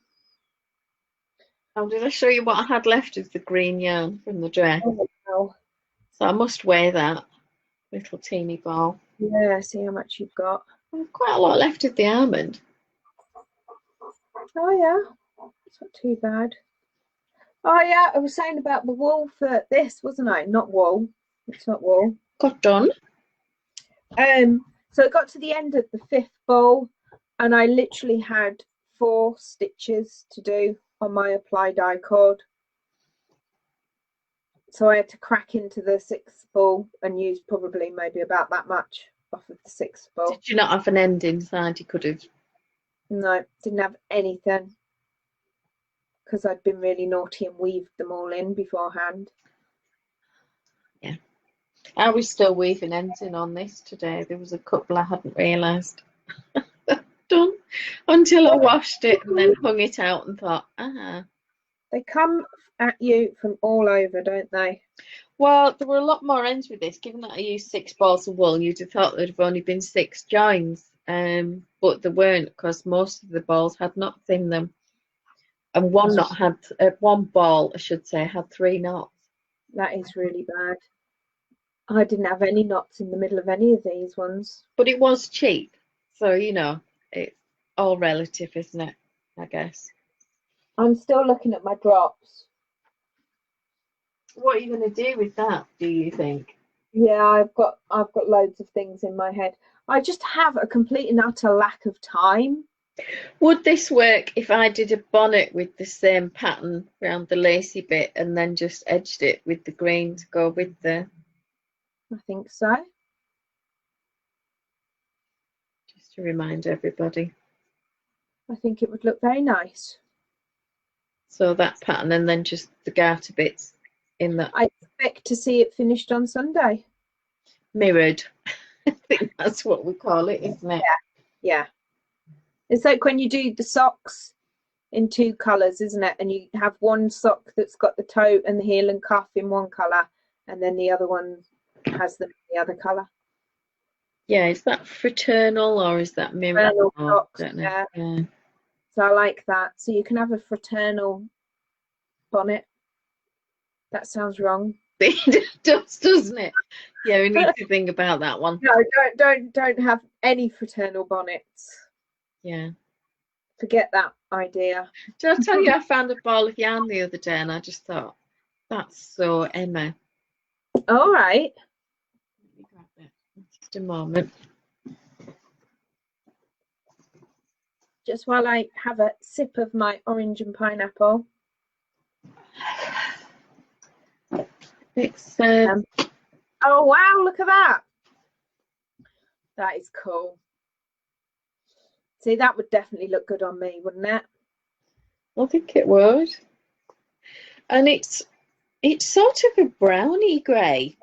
Oh, did I show you what I had left of the green yarn from the dress? Oh, wow. So I must wear that little teeny ball. Yeah, see how much you've got. Quite a lot left of the almond. Oh yeah, it's not too bad. Oh yeah, I was saying about the wool for this, wasn't I? Not wool. It's not wool. Cotton. So it got to the end of the 5th ball, and I literally had 4 stitches to do on my apply dye cord. So I had to crack into the 6th ball and use probably maybe about that much off of the 6th ball. Did you not have an end inside? You could have. No, didn't have anything, because I'd been really naughty and weaved them all in beforehand. Yeah. I was still weaving ends in on this today. There was a couple I hadn't realised. Done until I washed it and then hung it out and thought, They come at you from all over, don't they? Well, there were a lot more ends with this. Given that I used 6 balls of wool, you'd have thought there'd have only been 6 joins, but there weren't, because most of the balls had knots in them, and one ball, I should say, had 3 knots. That is really bad. I didn't have any knots in the middle of any of these ones. But it was cheap, so you know, it's all relative, isn't it? I guess. I'm still looking at my drops. What are you going to do with that, do you think? Yeah, I've got loads of things in my head. I just have a complete and utter lack of time. Would this work if I did a bonnet with the same pattern around the lacy bit and then just edged it with the green to go with the... I think so. Just to remind everybody. I think it would look very nice. So that pattern and then just the garter bits in that. I expect to see it finished on Sunday. Mirrored. I think that's what we call it, isn't it? Yeah. It's like when you do the socks in 2 colours, isn't it? And you have one sock that's got the toe and the heel and cuff in one colour, and then the other one has them in the other colour. Yeah, is that fraternal or is that mirrored? Fraternal socks, yeah. So I like that. So you can have a fraternal bonnet. That sounds wrong. It does, doesn't it? Yeah, we need to think about that one. No, don't have any fraternal bonnets. Yeah. Forget that idea. Did I tell you I found a ball of yarn the other day and I just thought, that's so Emma. All right. Let me grab it. Just a moment. Just while I have a sip of my orange and pineapple. It's oh wow, look at that. That is cool. See, that would definitely look good on me, wouldn't it? I think it would. And it's sort of a browny grey.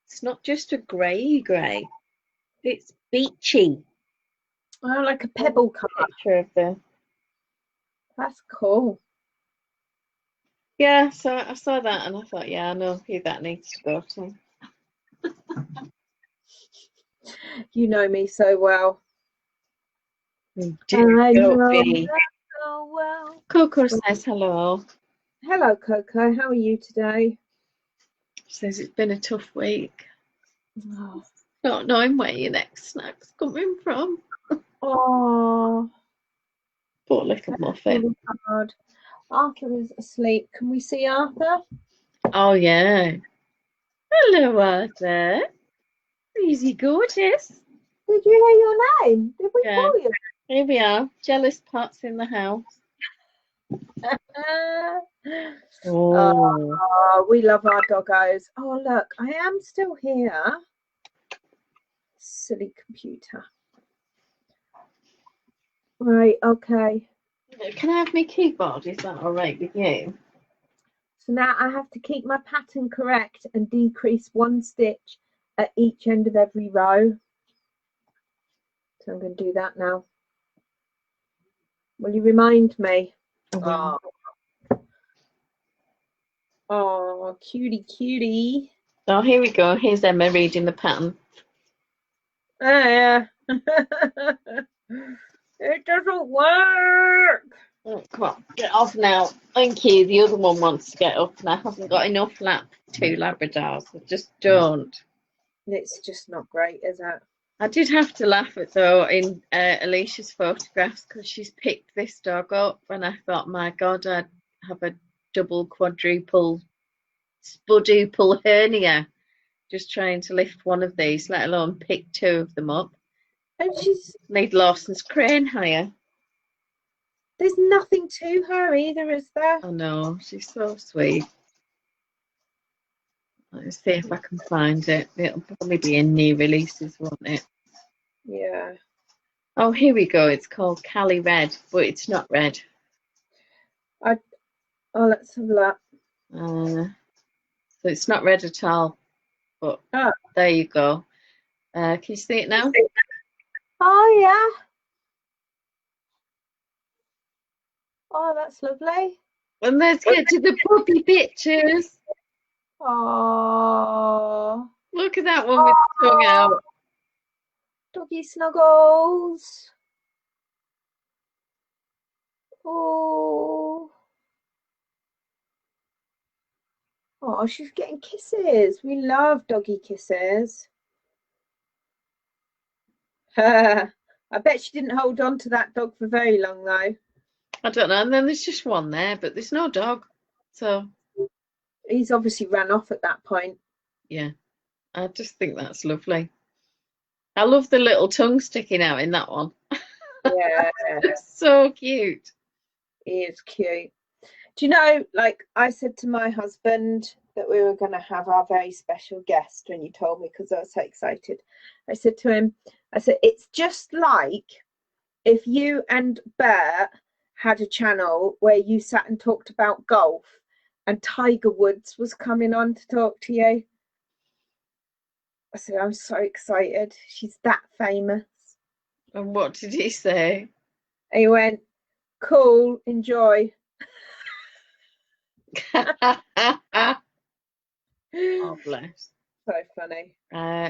It's not just a grey. It's beachy. Oh, like a pebble colour. Picture of the... That's cool. Yeah, so I saw that and I thought, yeah, I know who that needs to go to. You know me so well. I know so well. Coco says hello. Hello, Coco. How are you today? She says it's been a tough week. Oh. Not knowing where your next snack's coming from. Oh, poor little muffin. Really hard. Arthur is asleep. Can we see Arthur? Oh yeah. Hello, Arthur. Easy gorgeous. Did you hear your name? Did we call you? Here we are. Jealous Pot's in the house. Oh, we love our doggos. Oh, look, I am still here. Silly computer. Right, okay. Can I have my keyboard? Is that all right with you? So now I have to keep my pattern correct and decrease 1 stitch at each end of every row. So I'm going to do that now. Will you remind me? Oh, oh, cutie, cutie. Oh, here we go. Here's Emma reading the pattern. Oh, yeah. It doesn't work. Oh, come on, get off now. Thank you. The other one wants to get up and I haven't got enough lap. 2 Labradors. I just don't. It's just not great, is it? I did have to laugh at though in Alicia's photographs because she's picked this dog up and I thought, my God, I'd have a double, quadruple, spuduple hernia just trying to lift one of these, let alone pick 2 of them up. And she's Need Lawson's crane hire. there's nothing to her either, is there? I know, she's so sweet. Let's see if I can find it. It'll probably be in new releases, won't it? Yeah. Oh, here we go. It's called Cali Red, but it's not red. Oh, let's have a look. So it's not red at all. But there you go. Can you see it now? Oh, yeah. Oh, that's lovely. And let's get to the puppy pictures. Oh, Look at that one with the tongue out. doggy snuggles. Oh. Oh, she's getting kisses. We love doggy kisses. I bet she didn't hold on to that dog for very long, though. I don't know. And then there's just one there, but there's no dog. So he's obviously ran off at that point. Yeah, I just think that's lovely. I love the little tongue sticking out in that one. Yeah. It's so cute. He is cute. Do you know, like I said to my husband that we were going to have our very special guest when you told me, because I was so excited. I said to him, I said, it's just like if you and Bert had a channel where you sat and talked about golf and Tiger Woods was coming on to talk to you. I said, I'm so excited. She's that famous. And what did he say? He went, cool, enjoy. Oh, bless. So funny.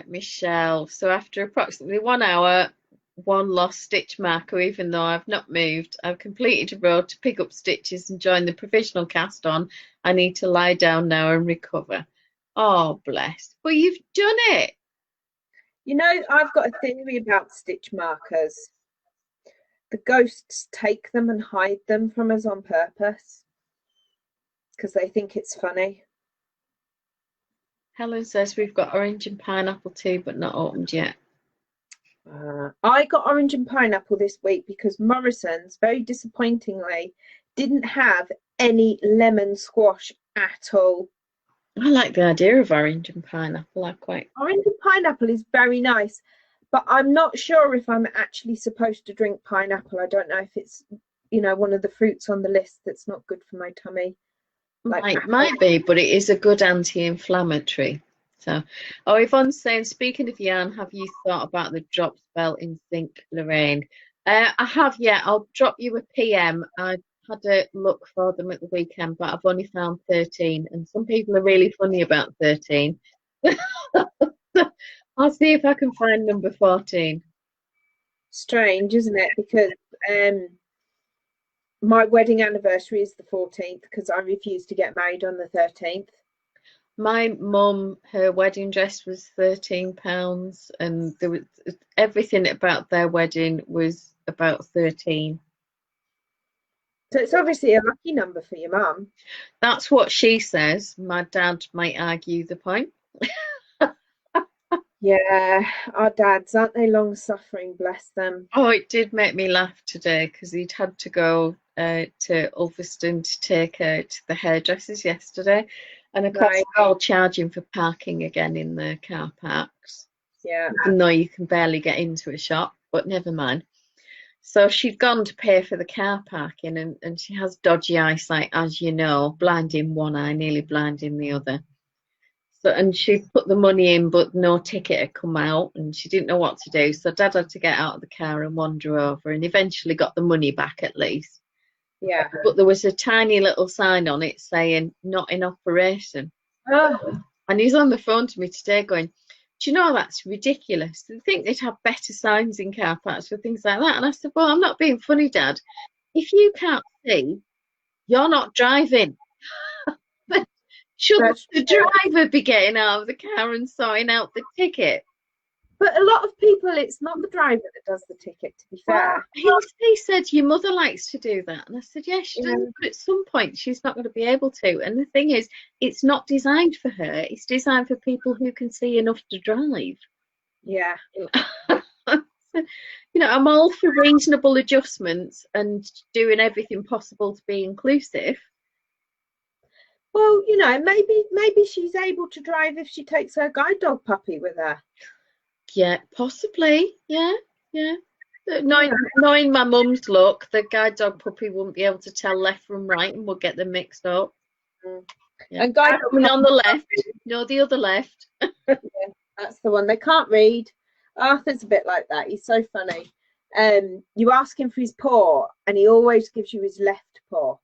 Michelle, so after approximately 1 hour, 1 lost stitch marker, even though I've not moved, I've completed a row to pick up stitches and join the provisional cast on. I need to lie down now and recover. Oh, bless. But you've done it. You know, I've got a theory about stitch markers. The ghosts take them and hide them from us on purpose because they think it's funny. Helen says we've got orange and pineapple too, but not opened yet. I got orange and pineapple this week because Morrison's, very disappointingly, didn't have any lemon squash at all. I like the idea of orange and pineapple. Orange and pineapple is very nice, but I'm not sure if I'm actually supposed to drink pineapple. I don't know if it's, one of the fruits on the list that's not good for my tummy. Might be, but it is a good anti-inflammatory. So, Yvonne's saying, speaking of yarn, have you thought about the drop spell in Zinc, Loraine? I have, yeah. I'll drop you a PM. I had a look for them at the weekend, but I've only found 13, and some people are really funny about 13. I'll see if I can find number 14. Strange, isn't it? Because my wedding anniversary is the 14th because I refused to get married on the 13th. My mum, her wedding dress was £13, and there was everything about their wedding was about 13. So it's obviously a lucky number for your mum. That's what she says. My dad might argue the point. Yeah, our dads, aren't they long suffering, bless them. Oh, it did make me laugh today because he'd had to go to Ulverston to take her to the hairdressers yesterday. And of course, they're all charging for parking again in the car parks. Yeah. Even though you can barely get into a shop, but never mind. So she'd gone to pay for the car parking, and she has dodgy eyesight, as you know, blind in one eye, nearly blind in the other. So, and she put the money in, but no ticket had come out, and she didn't know what to do. So Dad had to get out of the car and wander over, and eventually got the money back at least. Yeah. But there was a tiny little sign on it saying "not in operation." Oh, And he's on the phone to me today going, "Do you know that's ridiculous? I think they'd have better signs in car parks for things like that." And I said, "Well, I'm not being funny, Dad. If you can't see, you're not driving." Shouldn't that's the true. driver be getting out of the car and sorting out the ticket? But a lot of people, it's not the driver that does the ticket, to be fair. He said your mother likes to do that, and I said, yeah, she Yeah. does, but at some point she's not going to be able to. And the thing is, it's not designed for her. It's designed for people who can see enough to drive. Yeah. You know, I'm all for reasonable adjustments and doing everything possible to be inclusive. Well, you know, maybe she's able to drive if she takes her guide dog puppy with her. Yeah, possibly. Yeah, yeah. Knowing my mum's luck, the guide dog puppy wouldn't be able to tell left from right and would get them mixed up. Yeah. And guide dog on the left, no, the other left. Yeah, that's the one. They can't read. Arthur's a bit like that. He's so funny. You ask him for his paw, and he always gives you his left paw.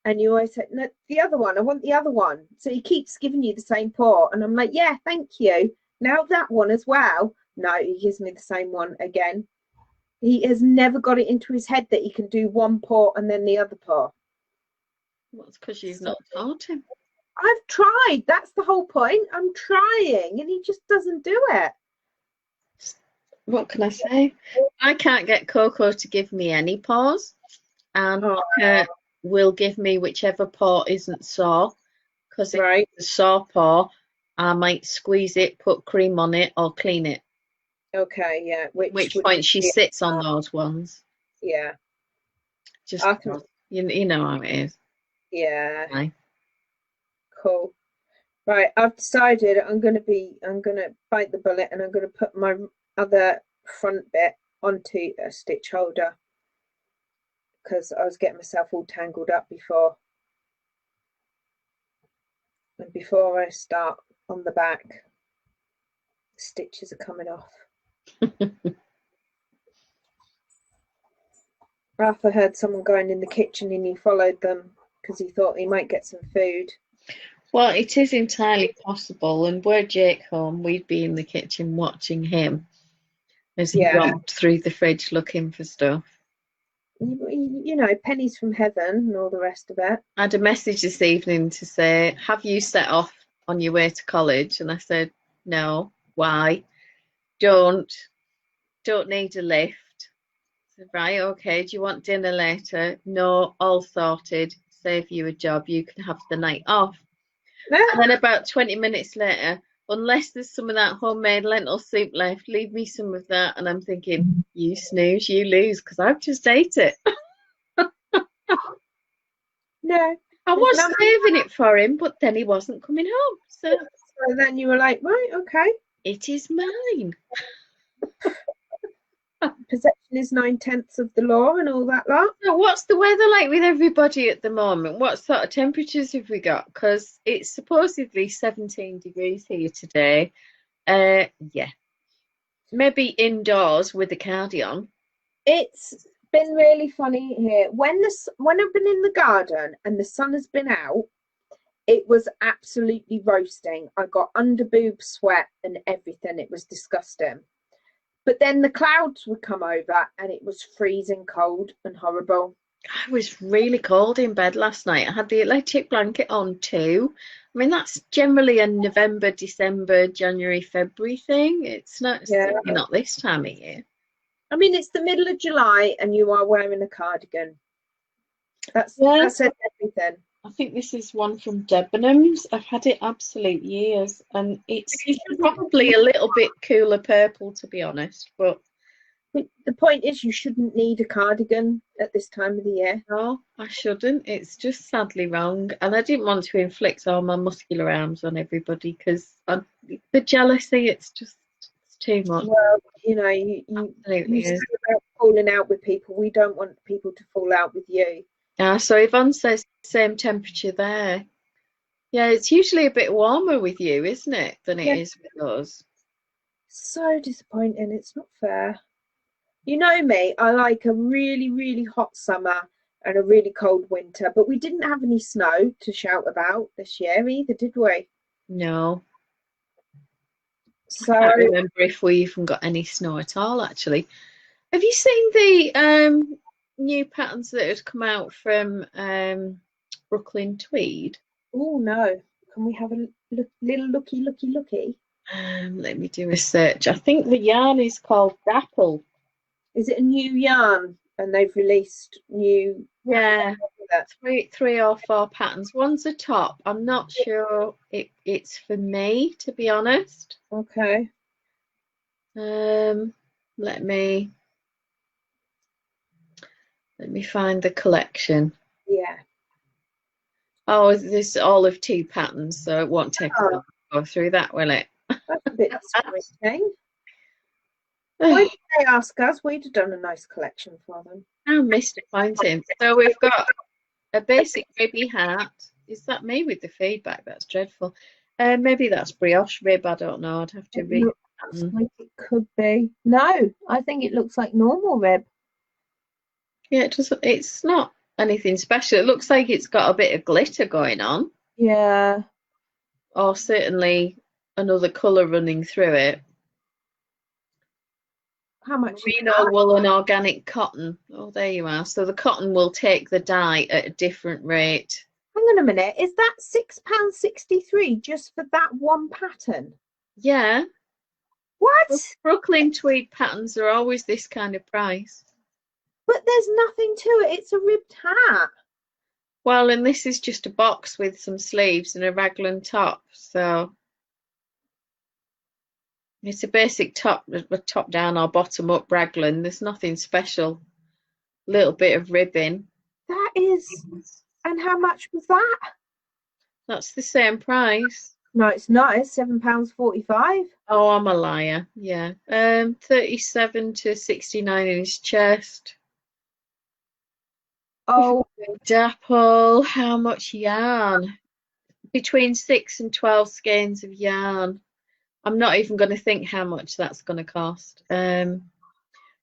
And you always say, "No, the other one. I want the other one." So he keeps giving you the same paw, and I'm like, "Yeah, thank you. Now that one as well." No, he gives me the same one again. He has never got it into his head that he can do one paw and then the other paw. Well, it's because you've not taught him. I've tried. That's the whole point. I'm trying, and he just doesn't do it. What can I say? I can't get Coco to give me any paws, and will give me whichever paw isn't sore, because if it's a sore paw, I might squeeze it, put cream on it, or clean it. Okay, yeah. Which point she sits on those ones. Yeah. Just you know how it is. Yeah. Right. Cool. Right, I've decided I'm gonna bite the bullet, and I'm gonna put my other front bit onto a stitch holder, because I was getting myself all tangled up before. And before I start on the back, the stitches are coming off. Arthur heard someone going in the kitchen, and he followed them because he thought he might get some food. Well, it is entirely possible, and were Jake home, we'd be in the kitchen watching him as he romped through the fridge looking for stuff. You know, pennies from heaven and all the rest of it. I had a message this evening to say, have you set off on your way to college? And I said, no. Why? Don't need a lift. I said, right, okay. Do you want dinner later? No, all sorted. Save you a job. You can have the night off. And then about 20 minutes later, unless there's some of that homemade lentil soup left, leave me some of that. And I'm thinking, you snooze, you lose, because I've just ate it. No. I was saving it for him, but then he wasn't coming home. So then you were like, right, okay. It is mine. Possession is 9/10 of the law and all that lot. Now, what's the weather like with everybody at the moment? What sort of temperatures have we got? Because it's supposedly 17 degrees here today. Yeah. Maybe indoors with the cardigan. It's been really funny here. When I've been in the garden and the sun has been out, it was absolutely roasting. I got under boob sweat and everything. It was disgusting. But then the clouds would come over and it was freezing cold and horrible. I was really cold in bed last night. I had the electric blanket on too. I mean, that's generally a November, December, January, February thing. It's not, certainly not this time of year. I mean, it's the middle of July and you are wearing a cardigan. That's everything. I think this is one from Debenhams. I've had it absolute years, and it's probably a little bit cooler purple, to be honest. But the point is, you shouldn't need a cardigan at this time of the year. No, I shouldn't. It's just sadly wrong, and I didn't want to inflict all my muscular arms on everybody because the jealousy. It's too much. Well, you know, you falling out with people. We don't want people to fall out with you. So Yvonne says same temperature there. Yeah, it's usually a bit warmer with you, isn't it, than it is with us. So disappointing. It's not fair. You know me, I like a really, really hot summer and a really cold winter, but we didn't have any snow to shout about this year either, did we? No. So I can't remember if we even got any snow at all, actually. Have you seen the new patterns that had come out from Brooklyn Tweed? oh no. Can we have a little looky? Let me do a search. I think the yarn is called Dapple. Is it a new yarn and they've released new? Yeah, three or four patterns. One's a top. I'm not sure it's for me, to be honest. Okay. Let me find the collection. Yeah. Oh, there's all of two patterns, so it won't take long to go through that, will it? That's a bit disappointing. Why did they ask us? We'd have done a nice collection for them. How disappointing. So we've got a basic ribby hat. Is that me with the feedback? That's dreadful. Maybe that's brioche rib. I don't know. I'd have to read. Like it could be. No, I think it looks like normal rib. Yeah, it doesn't. It's not anything special. It looks like it's got a bit of glitter going on. Yeah. Or certainly another colour running through it. How much? Merino woolen organic cotton. Oh, there you are. So the cotton will take the dye at a different rate. Hang on a minute. Is that £6.63 just for that one pattern? Yeah. What? Brooklyn Tweed patterns are always this kind of price. But there's nothing to it. It's a ribbed hat. Well, and this is just a box with some sleeves and a raglan top. So it's a basic top down or bottom up raglan. There's nothing special. Little bit of ribbing. That is. And how much was that? That's the same price. No, it's not. It's £7.45. Oh, I'm a liar. Yeah. 37 to 69 in his chest. Oh, Dapple. How much yarn? Between 6 and 12 skeins of yarn. I'm not even going to think how much that's going to cost.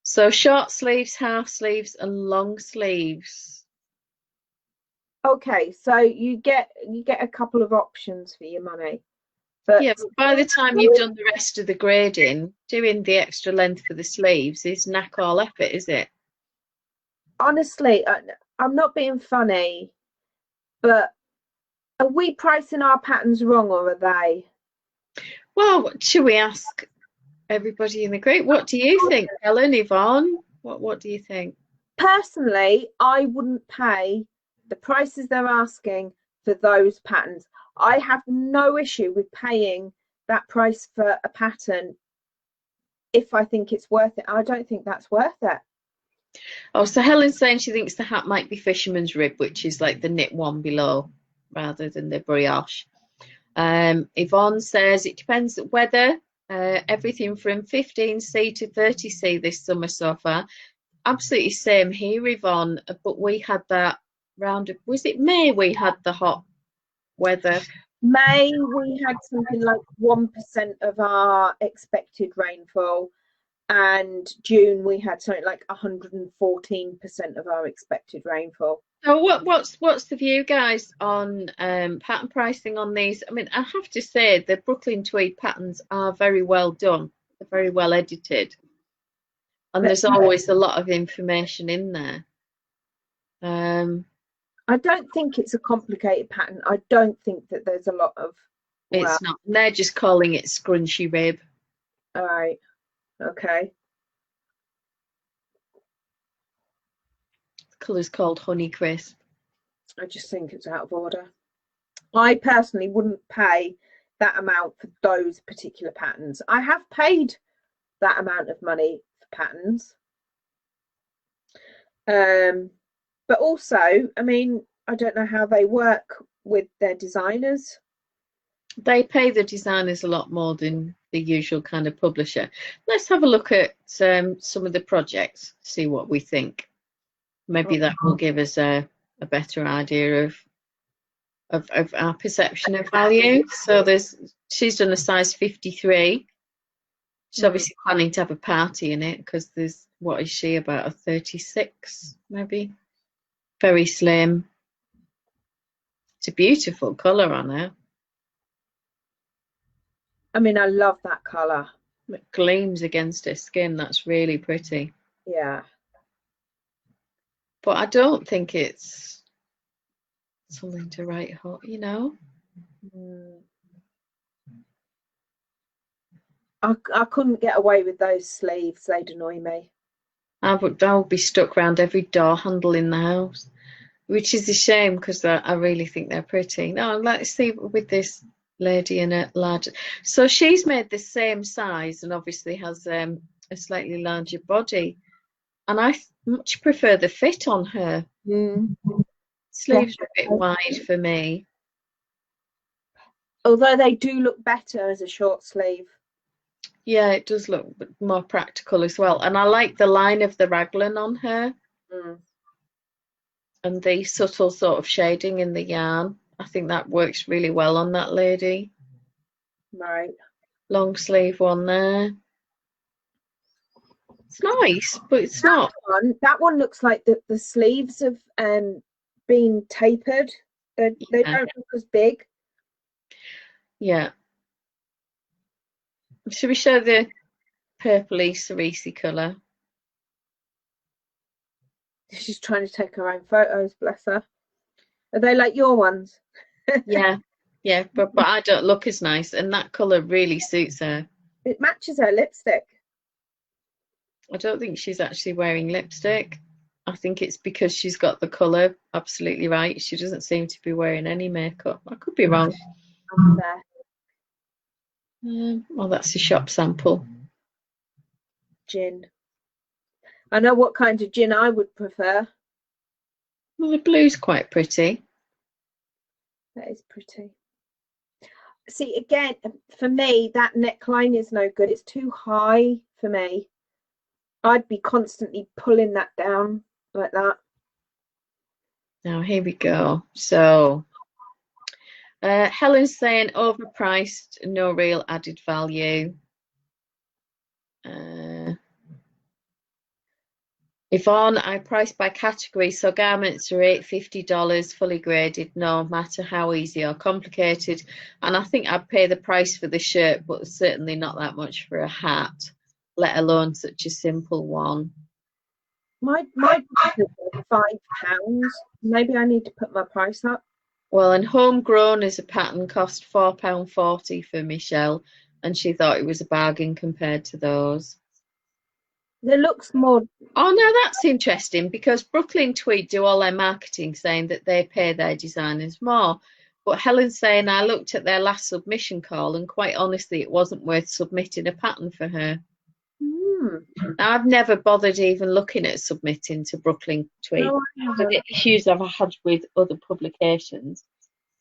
So short sleeves, half sleeves, and long sleeves. okay. So you get a couple of options for your money. But yeah, but by the time you've done the rest of the grading, doing the extra length for the sleeves is knack all effort, is it? Honestly, I'm not being funny, but are we pricing our patterns wrong, or are they? Well, should we ask everybody in the group? What do you think, Helen, Yvonne? What do you think? Personally, I wouldn't pay the prices they're asking for those patterns. I have no issue with paying that price for a pattern if I think it's worth it. I don't think that's worth it. Oh, so Helen's saying she thinks the hat might be fisherman's rib, which is like the knit one below rather than the brioche. Yvonne says it depends the weather, everything from 15C to 30C this summer so far. Absolutely same here, Yvonne, but we had that round, was it May we had the hot weather? May we had something like 1% of our expected rainfall, and June we had something like 114% of our expected rainfall. So what's the view, guys, on pattern pricing on these? I mean, I have to say the Brooklyn Tweed patterns are very well done. They're very well edited, and there's always a lot of information in there. I don't think it's a complicated pattern. I don't think that there's a lot of. Well, it's not. They're just calling it scrunchy rib. All right. Okay. The colour's called Honey Crisp. I just think it's out of order. I personally wouldn't pay that amount for those particular patterns. I have paid that amount of money for patterns. But also, I mean, I don't know how they work with their designers. They pay the designers a lot more than the usual kind of publisher. Let's have a look at some of the projects, see what we think. Maybe that will give us a better idea of our perception of value. So she's done a size 53. She's obviously planning to have a party in it, because there's, what is she, about a 36 maybe? Very slim. It's a beautiful colour on her. I mean, I love that colour. It gleams against her skin. That's really pretty. Yeah. But I don't think it's something to write home, you know. I couldn't get away with those sleeves. They'd annoy me. I would be stuck around every door handle in the house, which is a shame, because I really think they're pretty. Now let's see with this lady in a larger. So she's made the same size and obviously has a slightly larger body, and I much prefer the fit on her. Sleeves are a bit wide for me, although they do look better as a short sleeve. Yeah, it does look more practical as well, and I like the line of the raglan on her and the subtle sort of shading in the yarn. I think that works really well on that lady. Right. Long sleeve one there. It's nice, but it's not. That one looks like the sleeves have been tapered. They don't look as big. Yeah. Should we show the purpley cerise colour? She's trying to take her own photos, bless her. Are they like your ones? Yeah, but I don't look as nice, and that colour really suits her. It matches her lipstick. I don't think she's actually wearing lipstick. I think it's because she's got the colour absolutely right. She doesn't seem to be wearing any makeup. I could be wrong. Well, that's a shop sample. Gin. I know what kind of gin I would prefer. Well, the blue's quite pretty. That is pretty. See, again, for me, that neckline is no good. It's too high for me. I'd be constantly pulling that down like that. Now, here we go. So, Helen's saying overpriced, no real added value. Yvonne, I price by category, so garments are $850, fully graded, no matter how easy or complicated. And I think I'd pay the price for the shirt, but certainly not that much for a hat, let alone such a simple one. My price is £5. Maybe I need to put my price up. Well, and homegrown as a pattern cost £4.40 for Michelle, and she thought it was a bargain compared to those. There looks more. Oh, no, that's interesting, because Brooklyn Tweed do all their marketing saying that they pay their designers more. But Helen's saying I looked at their last submission call, and quite honestly, it wasn't worth submitting a pattern for her. Now, I've never bothered even looking at submitting to Brooklyn Tweed. No, the issues I've had with other publications.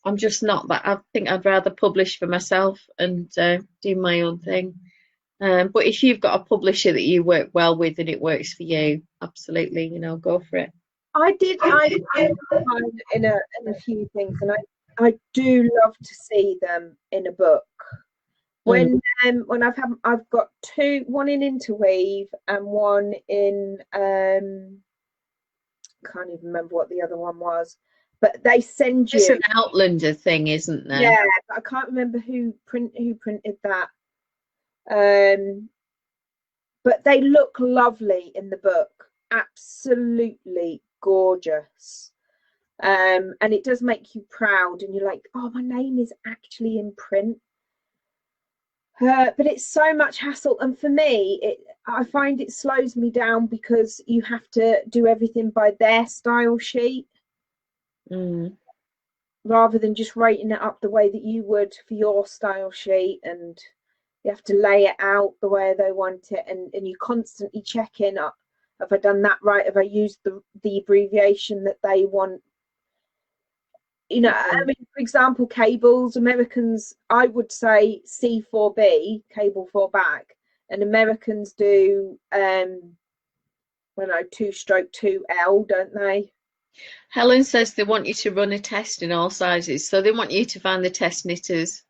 I'm just not that. I think I'd rather publish for myself and do my own thing. But if you've got a publisher that you work well with and it works for you, absolutely, go for it. I did in a few things, and I do love to see them in a book. When I've got two, one in interweave and one in can't even remember what the other one was, but they send you. It's an Outlander thing, isn't there? Yeah, but I can't remember who printed that. But they look lovely in the book, absolutely gorgeous. And it does make you proud, and you're like, oh, my name is actually in print. But it's so much hassle, and for me, I find it slows me down because you have to do everything by their style sheet rather than just writing it up the way that you would for your style sheet, and you have to lay it out the way they want it, and you constantly check in, have I done that right, have I used the abbreviation that they want? you know, I mean, for example, cables, Americans, I would say C4B, cable 4 back, and Americans do, well, no, 2/2L, don't they? Helen says they want you to run a test in all sizes, so they want you to find the test knitters.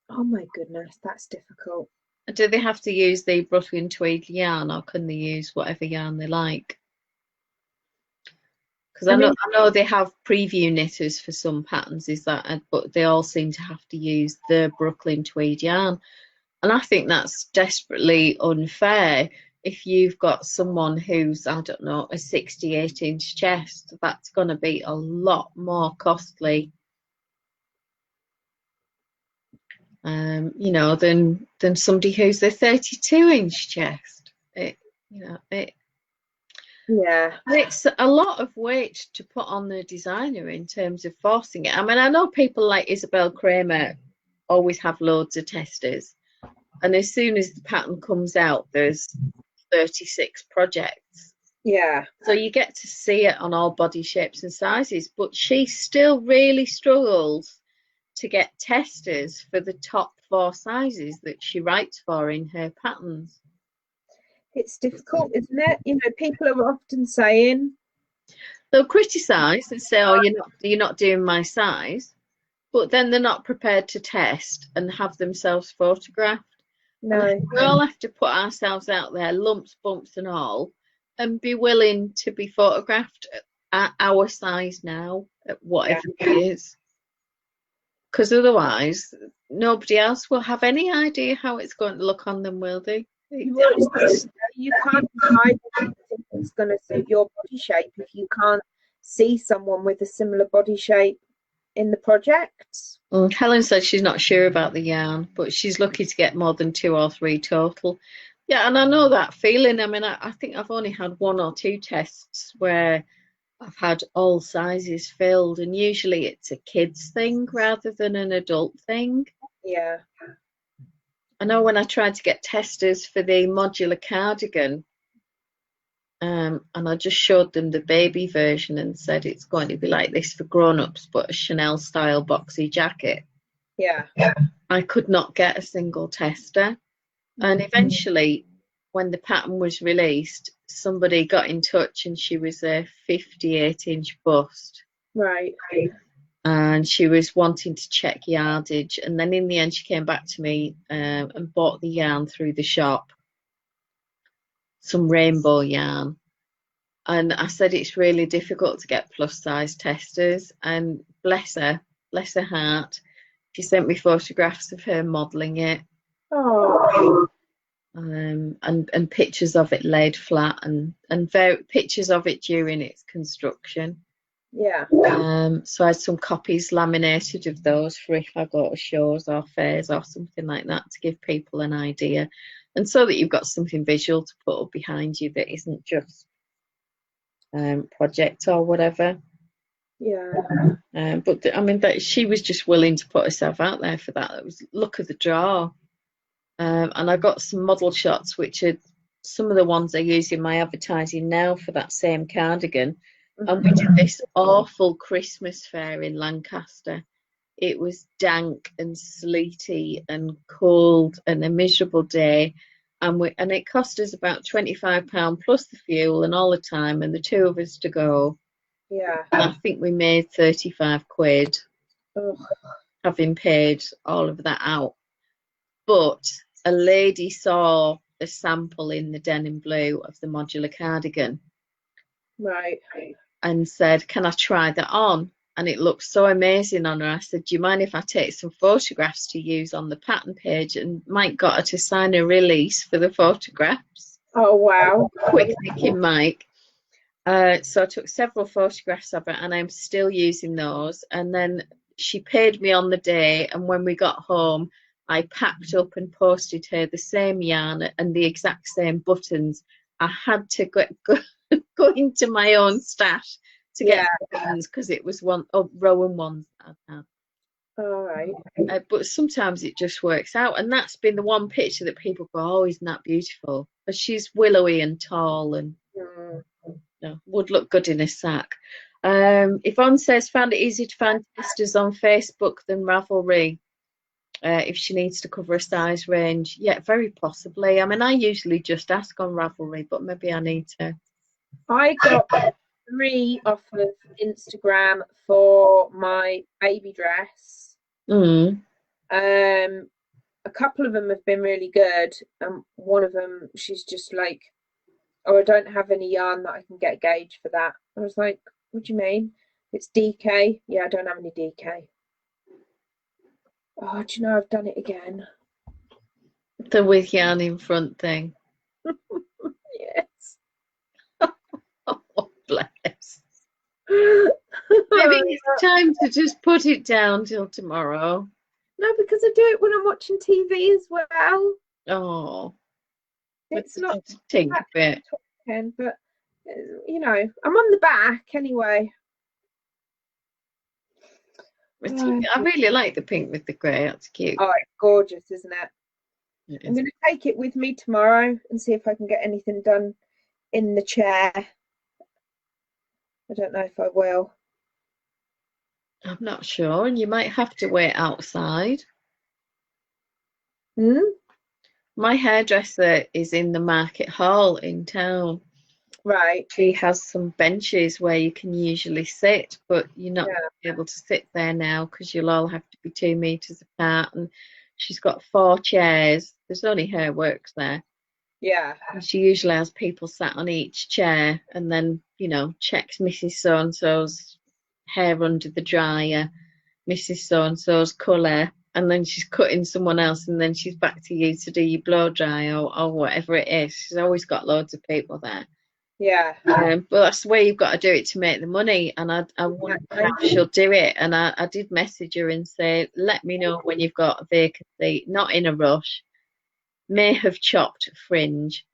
Oh my goodness, that's difficult. Do they have to use the Brooklyn tweed yarn, or can they use whatever yarn they like? Because I know they have preview knitters for some patterns, but they all seem to have to use the Brooklyn tweed yarn, and I think that's desperately unfair. If you've got someone who's, I don't know, a 68-inch chest, that's going to be a lot more costly, you know, than somebody who's a 32-inch chest. Yeah, It's a lot of weight to put on the designer in terms of forcing it. I mean, I know people like Isabel Kramer always have loads of testers, and as soon as the pattern comes out, there's 36 projects. yeah. So you get to see it on all body shapes and sizes, but she still really struggles to get testers for the top 4 sizes that she writes for in her patterns. It's difficult, isn't it? You know, people are often saying they'll criticise and say, "Oh, you're not doing my size," but then they're not prepared to test and have themselves photographed. no. We all have to put ourselves out there, lumps, bumps, and all, and be willing to be photographed at our size now, at whatever it is. Because otherwise, nobody else will have any idea how it's going to look on them, will they? You can't decide if it's going to suit your body shape if you can't see someone with a similar body shape in the project. Helen said she's not sure about the yarn, but she's lucky to get more than 2 or 3 total. Yeah, and I know that feeling. I mean, I think I've only had 1 or 2 tests where I've had all sizes filled, and usually it's a kid's thing rather than an adult thing. Yeah. I know when I tried to get testers for the modular cardigan, and I just showed them the baby version and said it's going to be like this for grown-ups, but a Chanel style boxy jacket. Yeah. I could not get a single tester. And eventually, when the pattern was released, somebody got in touch, and she was a 58-inch bust. Right. And she was wanting to check yardage, and then in the end she came back to me and bought the yarn through the shop, some rainbow yarn. And I said it's really difficult to get plus size testers, and bless her heart, she sent me photographs of her modelling it. Oh. And pictures of it laid flat, and pictures of it during its construction. Yeah. So I had some copies laminated of those for if I go to shows or fairs or something like that, to give people an idea, and so that you've got something visual to put up behind you that isn't just project or whatever. Yeah. But I mean, that she was just willing to put herself out there for that. It was luck of the draw. And I got some model shots, which are some of the ones I use in my advertising now for that same cardigan. And we did this awful Christmas fair in Lancaster. It was dank and sleety and cold and a miserable day. And it cost us about £25 plus the fuel and all the time, and the 2 of us to go. Yeah. And I think we made 35 quid, having paid all of that out. But a lady saw a sample in the denim blue of the modular cardigan. Right. And said, "Can I try that on?" And it looked so amazing on her. I said, "Do you mind if I take some photographs to use on the pattern page?" And Mike got her to sign a release for the photographs. Oh, wow. Quick thinking, Mike. So I took several photographs of it, and I'm still using those. And then she paid me on the day, and when we got home, I packed up and posted her the same yarn and the exact same buttons. I had to go into my own stash to get buttons, because it was Rowan ones I'd had. All right. But sometimes it just works out, and that's been the one picture that people go, "Oh, isn't that beautiful?" But she's willowy and tall, and would look good in a sack. Yvonne says, found it easier to find testers on Facebook than Ravelry if she needs to cover a size range. Yeah, very possibly. I mean, I usually just ask on Ravelry, but maybe I need to. I got 3 off of Instagram for my baby dress. A couple of them have been really good. One of them, she's just like, oh, I don't have any yarn that I can get a gauge for that. I was like, what do you mean? It's DK. Yeah, I don't have any DK. Oh, do you know I've done it again? The with yarn in front thing. Yes. Oh, bless. Maybe it's time to just put it down till tomorrow. No, because I do it when I'm watching TV as well. Oh, it's not tink bit. But you know, I'm on the back anyway. I really like the pink with the grey. That's cute. Oh, it's gorgeous, isn't it? I'm going to take it with me tomorrow and see if I can get anything done in the chair. I don't know if I will. I'm not sure, and you might have to wait outside. My hairdresser is in the market hall in town. Right. She has some benches where you can usually sit, but you're not going to be able to sit there now because you'll all have to be 2 meters apart. And she's got 4 chairs. There's only her works there. Yeah. And she usually has people sat on each chair and then, you know, checks Mrs. So-and-so's hair under the dryer, Mrs. So-and-so's colour, and then she's cutting someone else, and then she's back to you to do your blow dry or whatever it is. She's always got loads of people there. Yeah. But that's the way you've got to do it to make the money, and I wonder how she'll do it. And I did message her and say, let me know when you've got a vacancy, not in a rush. May have chopped fringe.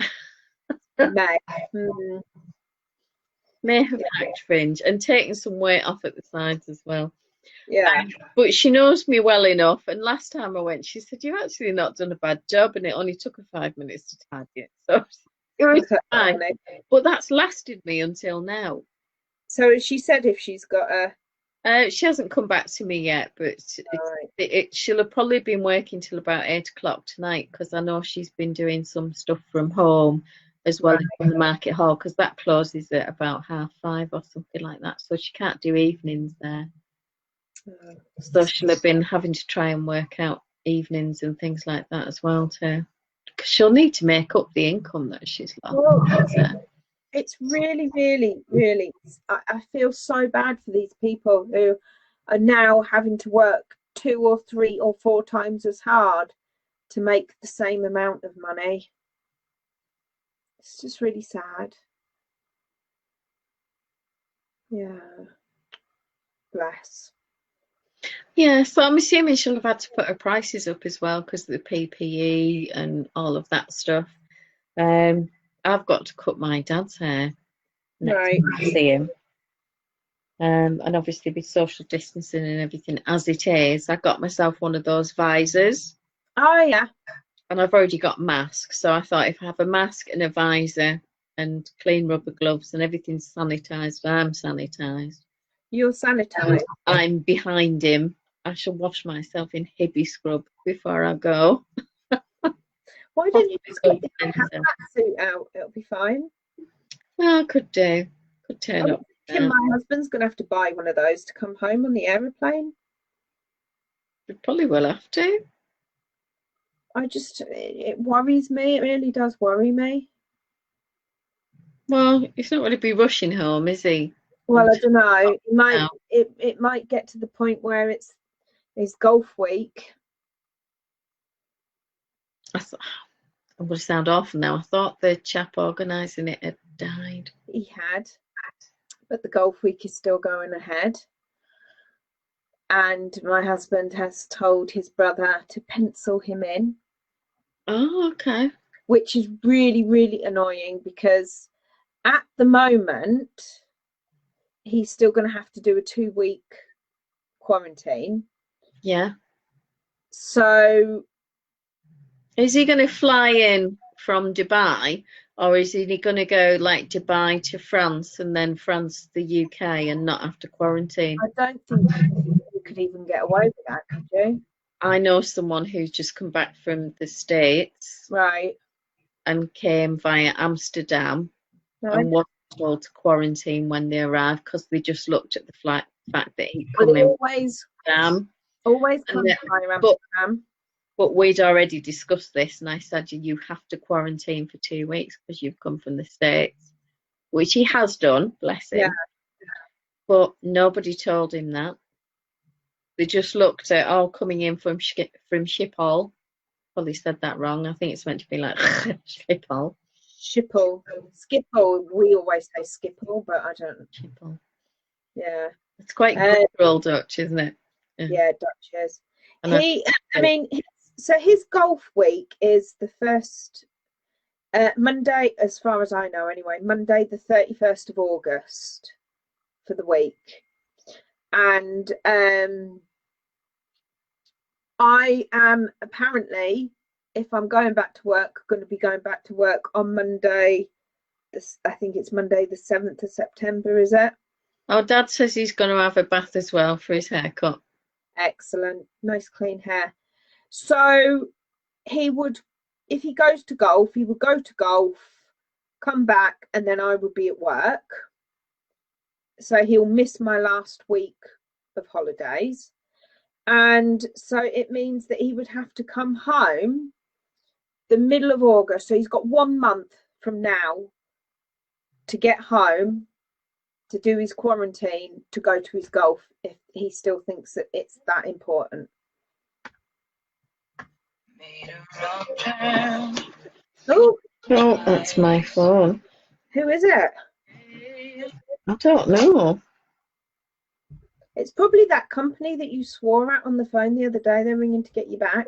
May have hacked fringe and taken some weight off at the sides as well. Yeah. But she knows me well enough, and last time I went, she said, you've actually not done a bad job, and it only took her 5 minutes to tidy it. So it was fine. But that's lasted me until now. So she said if she's got a... she hasn't come back to me yet, but she'll have probably been working till about 8 o'clock tonight, because I know she's been doing some stuff from home as well as from the market hall, because that closes at about 5:30 or something like that, so she can't do evenings there. So she'll have been having to try and work out evenings and things like that as well too, because she'll need to make up the income that she's lost. It's really, really, really, I feel so bad for these people who are now having to work 2 or 3 or 4 times as hard to make the same amount of money. It's just really sad. Yeah. Bless. Yeah, so I'm assuming she'll have had to put her prices up as well because of the PPE and all of that stuff. I've got to cut my dad's hair next time I see him. And obviously with social distancing and everything as it is, I got myself one of those visors. Oh, yeah. And I've already got masks, so I thought if I have a mask and a visor and clean rubber gloves and everything's sanitised, I'm sanitised. You're sanitised? I'm behind him. I shall wash myself in hippie scrub before I go. Why don't you just get the hazmat suit out? It'll be fine. Well, I could do. Could turn up. My husband's going to have to buy one of those to come home on the aeroplane. You probably will have to. It worries me. It really does worry me. Well, he's not going to be rushing home, is he? Well, I don't know. It might get to the point where it's golf week. I'm going to sound awful now. I thought the chap organising it had died. He had, but the golf week is still going ahead. And my husband has told his brother to pencil him in. Oh, okay. Which is really, really annoying because at the moment, he's still going to have to do a 2-week quarantine. Yeah. So... Is he going to fly in from Dubai, Or is he going to go like Dubai to France and then France to the UK and not have to quarantine? I don't think you could even get away with that, could you? I know someone who's just come back from the States Right. and came via Amsterdam No, and was told to quarantine when they arrived because they just looked at the fact that he'd but come it in always and comes then, via but Amsterdam. but we'd already discussed this, and I said you have to quarantine for 2 weeks because you've come from the States, which he has done, bless him. Yeah. But nobody told him that. They just looked at coming in from Schiphol. Probably said that wrong. I think it's meant to be like Schiphol. Schiphol. Skiphol. We always say Skiphol, but I don't. Schiphol. Yeah. It's quite good Dutch, isn't it? Yeah, Dutch is. And So his golf week is the first Monday, as far as I know anyway, Monday the 31st of August for the week. And I am apparently, if I'm going back to work, going to be going back to work on Monday. I think it's Monday the 7th of September, is it? Oh, Dad says he's going to have a bath as well for his haircut. Excellent. Nice clean hair. So he would, if he goes to golf, he would go to golf, come back, and then I would be at work. So he'll miss my last week of holidays. And so it means that he would have to come home the middle of August. So he's got 1 month from now to get home to do his quarantine, to go to his golf, if he still thinks that it's that important. Oh, that's my phone. Who is it? I don't know. It's probably that company that you swore at on the phone the other day. They're ringing to get you back.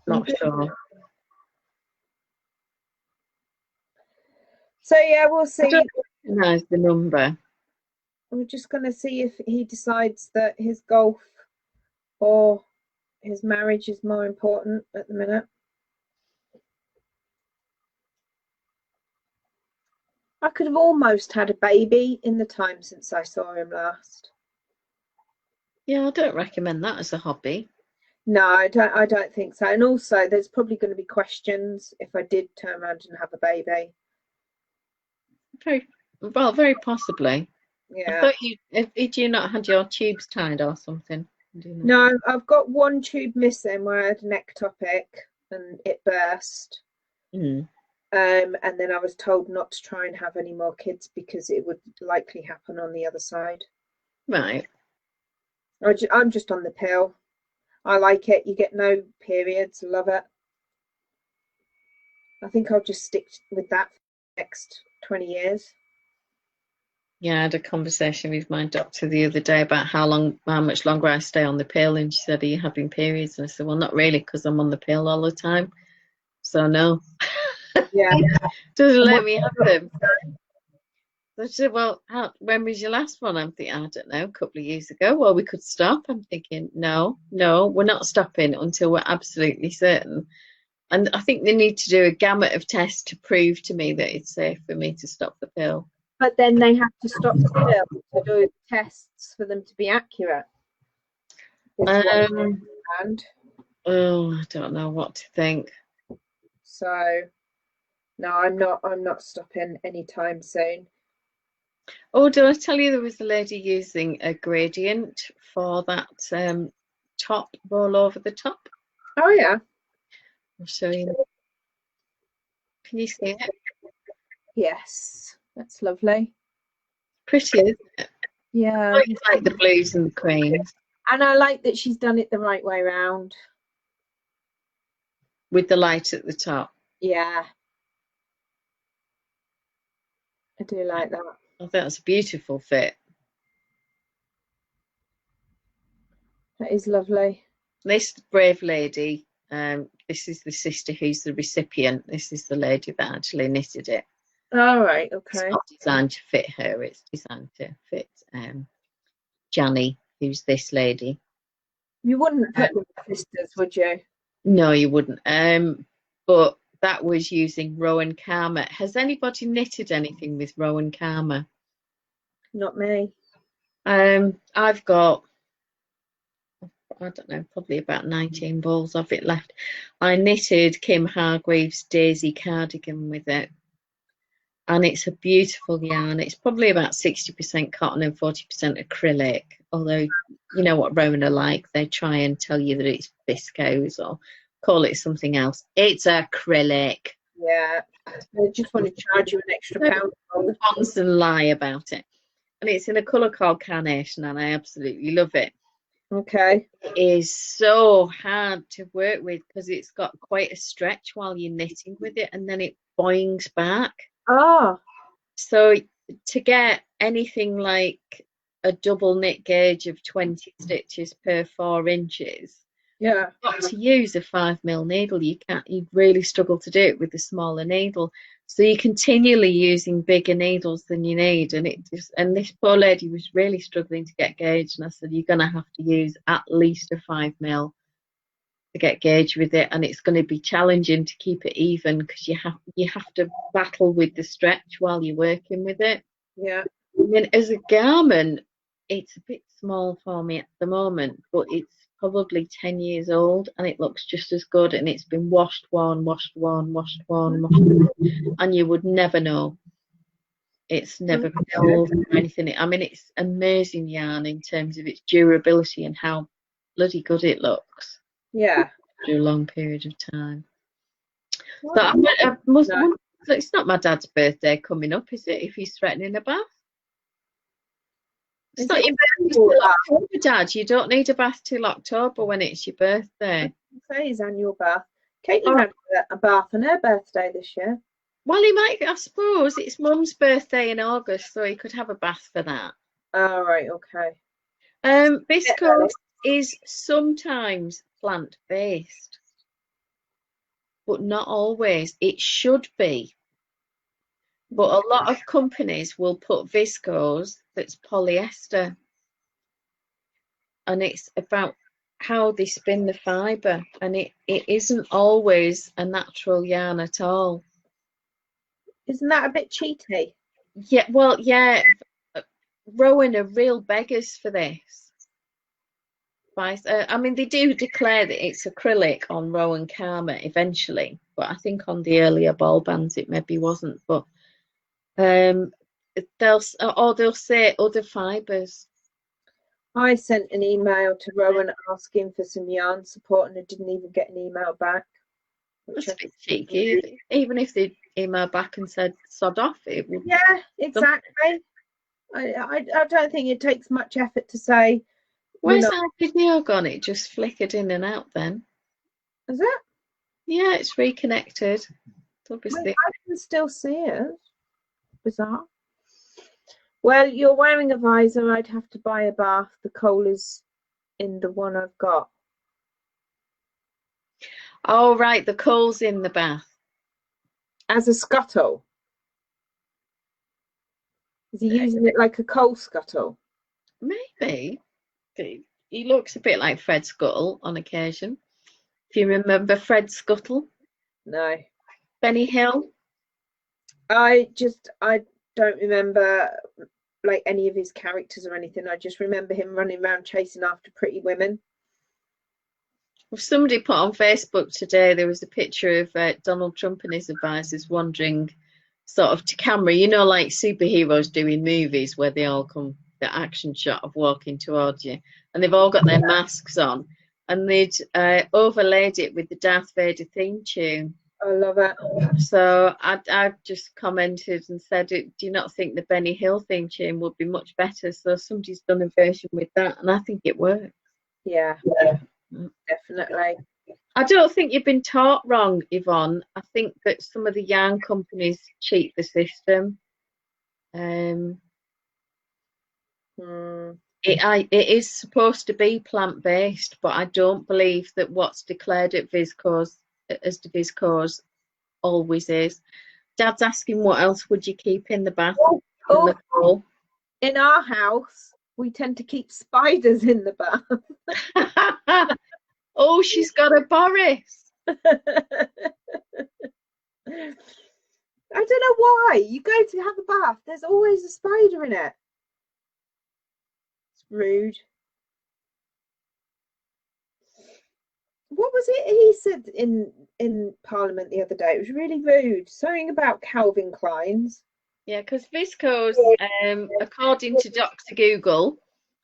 Not sure. So yeah, we'll see. I don't recognise the number. We're just going to see if he decides that his golf or his marriage is more important at the minute. I could have almost had a baby in the time since I saw him last. Yeah, I don't recommend that as a hobby. No, I don't think so. And also, there's probably going to be questions if I did turn around and have a baby. Very possibly. Yeah. I thought did you not had your tubes tied or something? No, I've got one tube missing where I had an ectopic and it burst. Mm. And then I was told not to try and have any more kids because it would likely happen on the other side. Right. I'm just on the pill. I like it. You get no periods. Love it. I think I'll just stick with that for the next 20 years. Yeah, I had a conversation with my doctor the other day about how much longer I stay on the pill, and she said, "Are you having periods?" And I said, "Well, not really, because I'm on the pill all the time. So no." Yeah. Doesn't let me have them. So I said, "Well, when was your last one?" I'm thinking, I don't know, a couple of years ago. Well, we could stop. I'm thinking, no, we're not stopping until we're absolutely certain. And I think they need to do a gamut of tests to prove to me that it's safe for me to stop the pill. But then they have to stop the pill to do tests for them to be accurate. I don't know what to think. So no, I'm not stopping anytime soon. Oh, did I tell you there was a lady using a gradient for that top roll over the top? Oh yeah. I'll show you. Can you see it? Yes, that's lovely. Pretty, isn't it? Yeah. I like the blues and the creams. And I like that she's done it the right way around. With the light at the top. Yeah. I do like that. I think that's a beautiful fit. That is lovely. This brave lady, this is the sister who's the recipient. This is the lady that actually knitted it. All right, okay. It's not designed to fit her, it's designed to fit Janny, who's this lady. You wouldn't put them sisters, would you? No, you wouldn't. But that was using Rowan Karma. Has anybody knitted anything with Rowan Karma? Not me. I've got, I don't know, probably about 19 balls of it left. I knitted Kim Hargreaves' Daisy cardigan with it. And it's a beautiful yarn. It's probably about 60% cotton and 40% acrylic. Although, you know what Rowan are like, they try and tell you that it's viscose or call it something else. It's acrylic. Yeah, they just want to charge you an extra pound. Constant lie about it. And it's in a colour called Carnation, and I absolutely love it. Okay. It is so hard to work with because it's got quite a stretch while you're knitting with it, and then it boings back. Ah. So to get anything like a double knit gauge of 20 stitches per 4 inches, yeah, you've got to use a 5mm needle. You'd really struggle to do it with a smaller needle. So you're continually using bigger needles than you need, and this poor lady was really struggling to get gauge, and I said you're gonna have to use at least a 5mm to get gauge with it, and it's going to be challenging to keep it even because you have to battle with the stretch while you're working with it. Yeah. I mean, as a garment, it's a bit small for me at the moment, but it's probably 10 years old and it looks just as good, and it's been washed, worn, washed, worn, washed, worn, washed, worn, and you would never know. It's never filled or anything. I mean, it's amazing yarn in terms of its durability and how bloody good it looks. Yeah. After a long period of time. So I must. No. It's not my dad's birthday coming up, is it? If he's threatening a bath, it's not your birthday till October, Dad. You don't need a bath till October when it's your birthday. Say his annual bath. Caitlin had a bath on her birthday this year. Well, he might. I suppose it's Mum's birthday in August, so he could have a bath for that. Oh, right, okay. Viscose is sometimes plant-based, but not always. It should be. But a lot of companies will put viscose that's polyester, and it's about how they spin the fibre, and it isn't always a natural yarn at all. Isn't that a bit cheaty? Yeah, well, yeah. Rowan are real beggars for this. I mean, they do declare that it's acrylic on Rowan Karma eventually, but I think on the earlier ball bands it maybe wasn't. But they'll say other fibres. I sent an email to Rowan asking for some yarn support, and I didn't even get an email back. That's a bit cheeky. Even if they email back and said sod off, it would. Yeah, exactly. I don't think it takes much effort to say. Where's our video gone? It just flickered in and out then. Is it? Yeah, it's reconnected. Obviously. I can still see it. Bizarre. Well, you're wearing a visor. I'd have to buy a bath. The coal is in the one I've got. Oh, right. The coal's in the bath. As a scuttle. Is he using it like a coal scuttle? Maybe. He looks a bit like Fred Scuttle on occasion. If you remember Fred Scuttle. No. Benny Hill. I don't remember like any of his characters or anything. I just remember him running around chasing after pretty women. Well, somebody put on Facebook today, there was a picture of Donald Trump and his advisors wandering sort of to camera, you know, like superheroes do in movies where they all come, the action shot of walking towards you, and they've all got their masks on, and they'd overlaid it with the Darth Vader theme tune. I love it. So I just commented and said, do you not think the Benny Hill theme tune would be much better? So somebody's done a version with that, and I think it works. Yeah, definitely. I don't think you've been taught wrong, Yvonne. I think that some of the yarn companies cheat the system. It is supposed to be plant-based, but I don't believe that what's declared at Viscose as the Viscose always is. Dad's asking what else would you keep in the bath? In our house, we tend to keep spiders in the bath. Oh, she's got a Boris. I don't know why. You go to have a bath, there's always a spider in it. It's rude. What was it he said in Parliament the other day? It was really rude. Something about Calvin Klein's. Yeah, because viscose, according to Dr. Google,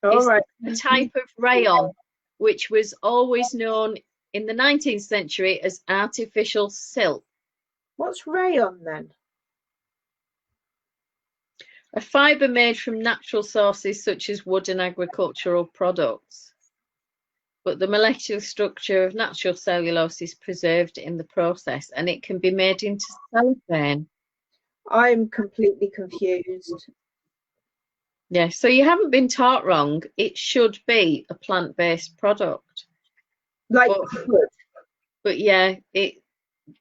All is right. a type of rayon, which was always known in the 19th century as artificial silk. What's rayon then? A fibre made from natural sources such as wood and agricultural products. But the molecular structure of natural cellulose is preserved in the process, and it can be made into cellophane. I'm completely confused. Yeah, so you haven't been taught wrong. It should be a plant-based product. Like wood. But yeah, it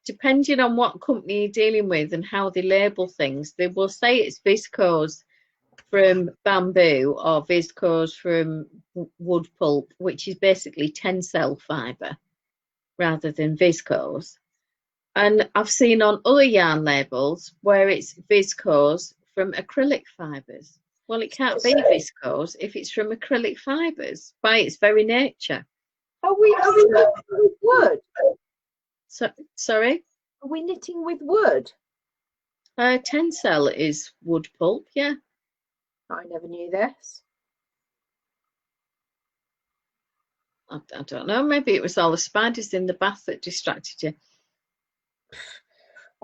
depending on what company you're dealing with and how they label things, they will say it's viscose from bamboo or viscose from wood pulp, which is basically tencel fibre rather than viscose. And I've seen on other yarn labels where it's viscose from acrylic fibres. Well, it can't be viscose if it's from acrylic fibres by its very nature. Are we knitting with wood? So, sorry? Are we knitting with wood? Tencel is wood pulp, yeah. I never knew this. I don't know, maybe it was all the spiders in the bath that distracted you.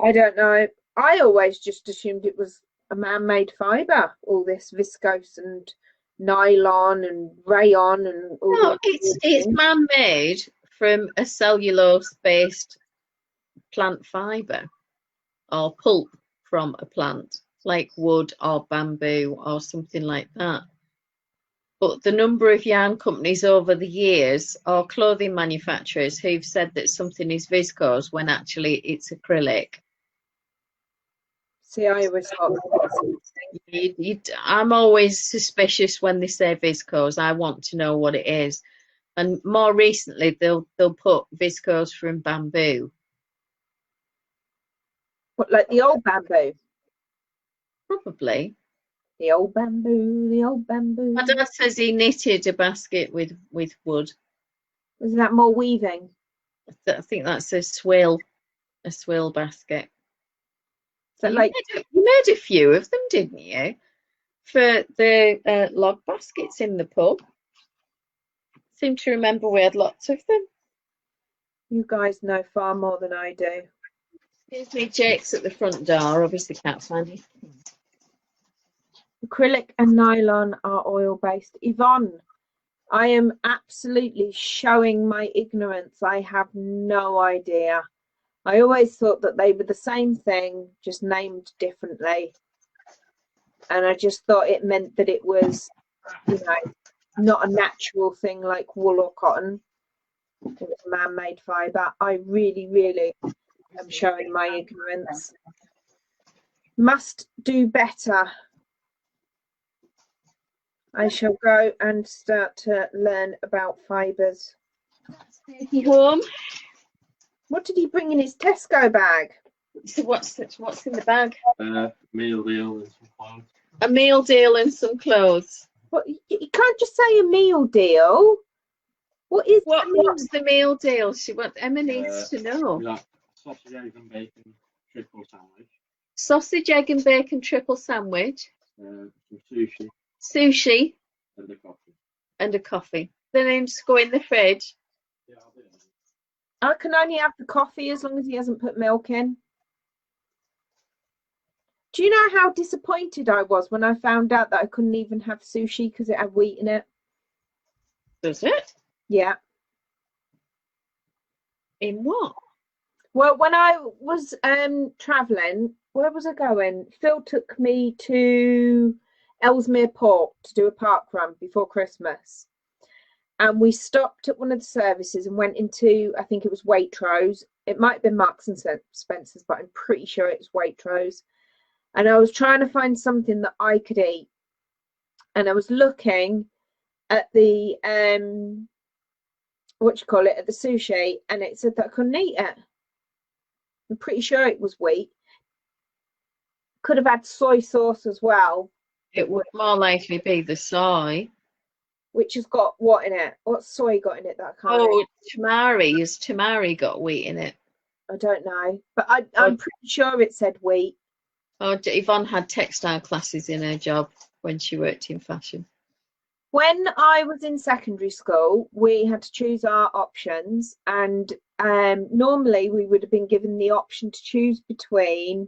I don't know. I always just assumed it was a man-made fibre, all this viscose and nylon and rayon and all No, it's man-made from a cellulose-based plant fibre or pulp from a plant, like wood or bamboo or something like that. But the number of yarn companies over the years or clothing manufacturers who've said that something is viscose when actually it's acrylic. See, I always thought I'm always suspicious when they say viscose. I want to know what it is. And more recently, they'll put viscose from bamboo. What, like the old bamboo? Probably. The old bamboo, the old bamboo. My dad says he knitted a basket with wood. Was that more weaving? I think that's a swill basket. So like you made a few of them, didn't you? For the log baskets in the pub. Seem to remember we had lots of them. You guys know far more than I do. Excuse me, Jake's at the front door. Obviously can't find it. Acrylic and nylon are oil-based. Yvonne, I am absolutely showing my ignorance. I have no idea. I always thought that they were the same thing, just named differently. And I just thought it meant that it was, you know, not a natural thing like wool or cotton. It was man-made fibre. I really, really am showing my ignorance. Must do better. I shall go and start to learn about fibres. Home. What did he bring in his Tesco bag? So what's in the bag? Meal deal and some clothes. A meal deal and some clothes. What, you can't just say a meal deal. What's the meal deal? Emma needs to know. We got sausage, eggs and bacon triple sandwich. Sausage, egg and bacon triple sandwich. Some sushi. Sushi. And a coffee. And a coffee. Then they just go in the fridge. Yeah, I'll do it. I can only have the coffee as long as he hasn't put milk in. Do you know how disappointed I was when I found out that I couldn't even have sushi because it had wheat in it? Does it? Yeah. In what? Well, when I was travelling, where was I going? Phil took me to Ellesmere Port to do a park run before Christmas. And we stopped at one of the services and went into, I think it was Waitrose. It might have been Marks and Spencer's, but I'm pretty sure it was Waitrose. And I was trying to find something that I could eat. And I was looking at the what you call it, at the sushi, and it said that I couldn't eat it. I'm pretty sure it was wheat. Could have had soy sauce as well. It would more likely be the soy. Which has got what in it? What's soy got in it that I can't eat? Tamari. Has tamari got wheat in it? I don't know. But I'm pretty sure it said wheat. Oh, Yvonne had textile classes in her job when she worked in fashion. When I was in secondary school, we had to choose our options, and normally we would have been given the option to choose between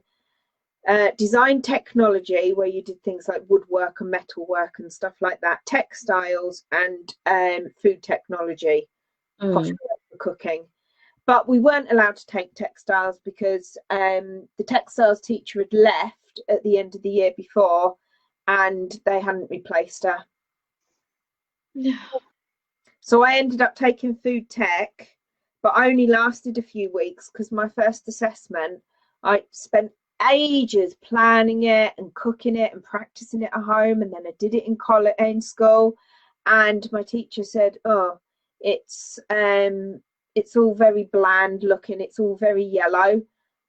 design technology, where you did things like woodwork and metalwork and stuff like that, textiles, and food technology, possibly for cooking. But we weren't allowed to take textiles because the textiles teacher had left at the end of the year before, and they hadn't replaced her. No. So I ended up taking food tech, but I only lasted a few weeks because my first assessment, I spent ages planning it and cooking it and practicing it at home, and then I did it in school, and my teacher said, oh, it's all very bland looking, it's all very yellow,